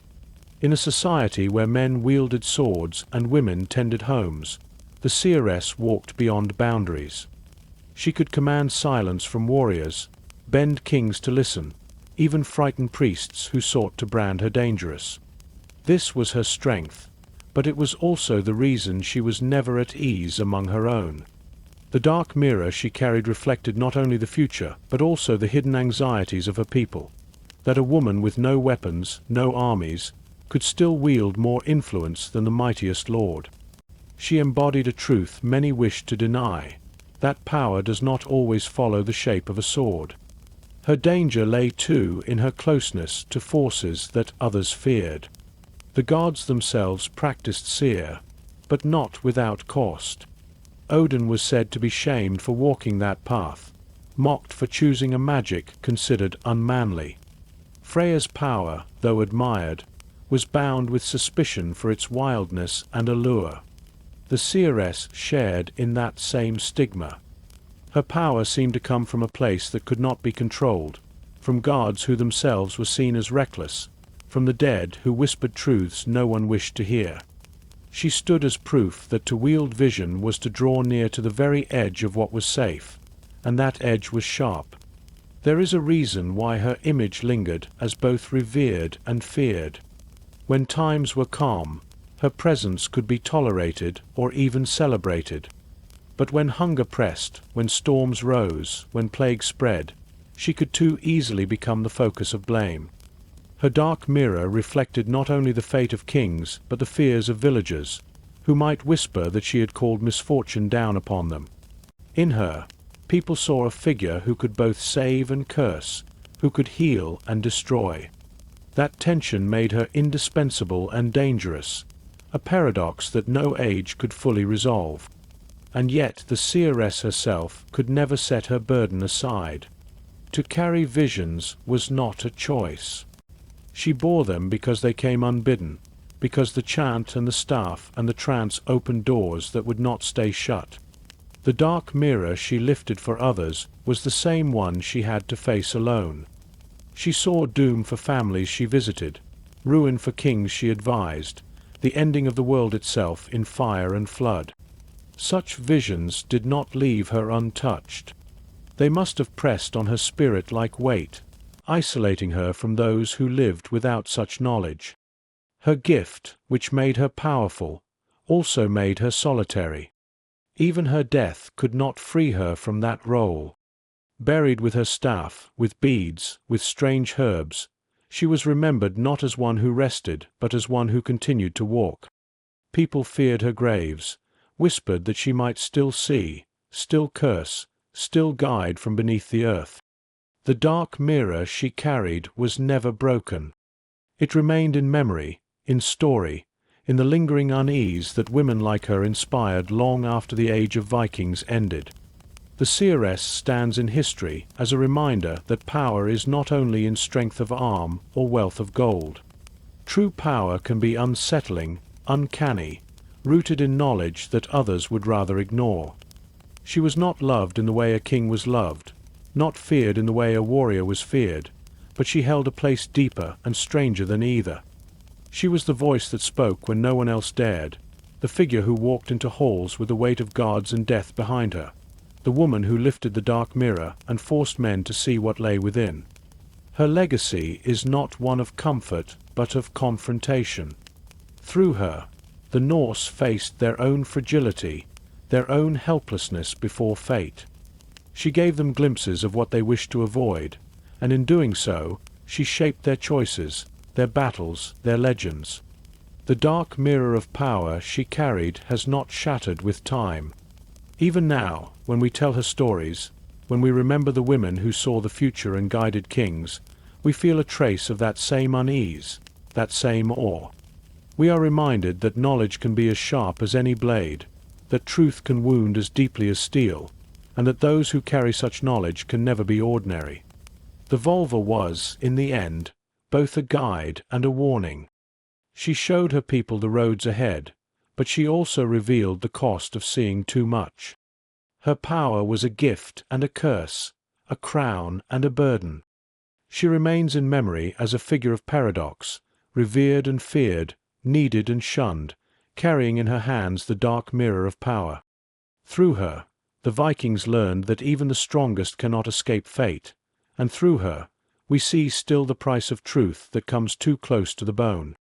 In a society where men wielded swords and women tended homes, the seeress walked beyond boundaries. She could command silence from warriors, bend kings to listen, even frighten priests who sought to brand her dangerous. This was her strength, but it was also the reason she was never at ease among her own. The dark mirror she carried reflected not only the future, but also the hidden anxieties of her people. That a woman with no weapons, no armies, could still wield more influence than the mightiest lord. She embodied a truth many wished to deny, that power does not always follow the shape of a sword. Her danger lay too in her closeness to forces that others feared. The gods themselves practiced seer, but not without cost. Odin was said to be shamed for walking that path, mocked for choosing a magic considered unmanly. Freya's power, though admired, was bound with suspicion for its wildness and allure. The seeress shared in that same stigma. Her power seemed to come from a place that could not be controlled, from gods who themselves were seen as reckless, from the dead who whispered truths no one wished to hear. She stood as proof that to wield vision was to draw near to the very edge of what was safe, and that edge was sharp. There is a reason why her image lingered as both revered and feared. When times were calm, her presence could be tolerated or even celebrated. But when hunger pressed, when storms rose, when plague spread, she could too easily become the focus of blame. Her dark mirror reflected not only the fate of kings, but the fears of villagers, who might whisper that she had called misfortune down upon them. In her, people saw a figure who could both save and curse, who could heal and destroy. That tension made her indispensable and dangerous, a paradox that no age could fully resolve. And yet the seeress herself could never set her burden aside. To carry visions was not a choice. She bore them because they came unbidden, because the chant and the staff and the trance opened doors that would not stay shut. The dark mirror she lifted for others was the same one she had to face alone. She saw doom for families she visited, ruin for kings she advised, the ending of the world itself in fire and flood. Such visions did not leave her untouched. They must have pressed on her spirit like weight, isolating her from those who lived without such knowledge. Her gift, which made her powerful, also made her solitary. Even her death could not free her from that role. Buried with her staff, with beads, with strange herbs, she was remembered not as one who rested, but as one who continued to walk. People feared her graves, whispered that she might still see, still curse, still guide from beneath the earth. The dark mirror she carried was never broken. It remained in memory, in story, in the lingering unease that women like her inspired long after the age of Vikings ended. The seeress stands in history as a reminder that power is not only in strength of arm or wealth of gold. True power can be unsettling, uncanny, rooted in knowledge that others would rather ignore. She was not loved in the way a king was loved, not feared in the way a warrior was feared, but she held a place deeper and stranger than either. She was the voice that spoke when no one else dared, the figure who walked into halls with the weight of gods and death behind her, the woman who lifted the dark mirror and forced men to see what lay within. Her legacy is not one of comfort, but of confrontation. Through her, the Norse faced their own fragility, their own helplessness before fate. She gave them glimpses of what they wished to avoid, and in doing so, she shaped their choices, their battles, their legends. The dark mirror of power she carried has not shattered with time. Even now, when we tell her stories, when we remember the women who saw the future and guided kings, we feel a trace of that same unease, that same awe. We are reminded that knowledge can be as sharp as any blade, that truth can wound as deeply as steel, and that those who carry such knowledge can never be ordinary. The Volva was, in the end, both a guide and a warning. She showed her people the roads ahead, but she also revealed the cost of seeing too much. Her power was a gift and a curse, a crown and a burden. She remains in memory as a figure of paradox, revered and feared, needed and shunned, carrying in her hands the dark mirror of power. Through her, the Vikings learned that even the strongest cannot escape fate, and through her, we see still the price of truth that comes too close to the bone.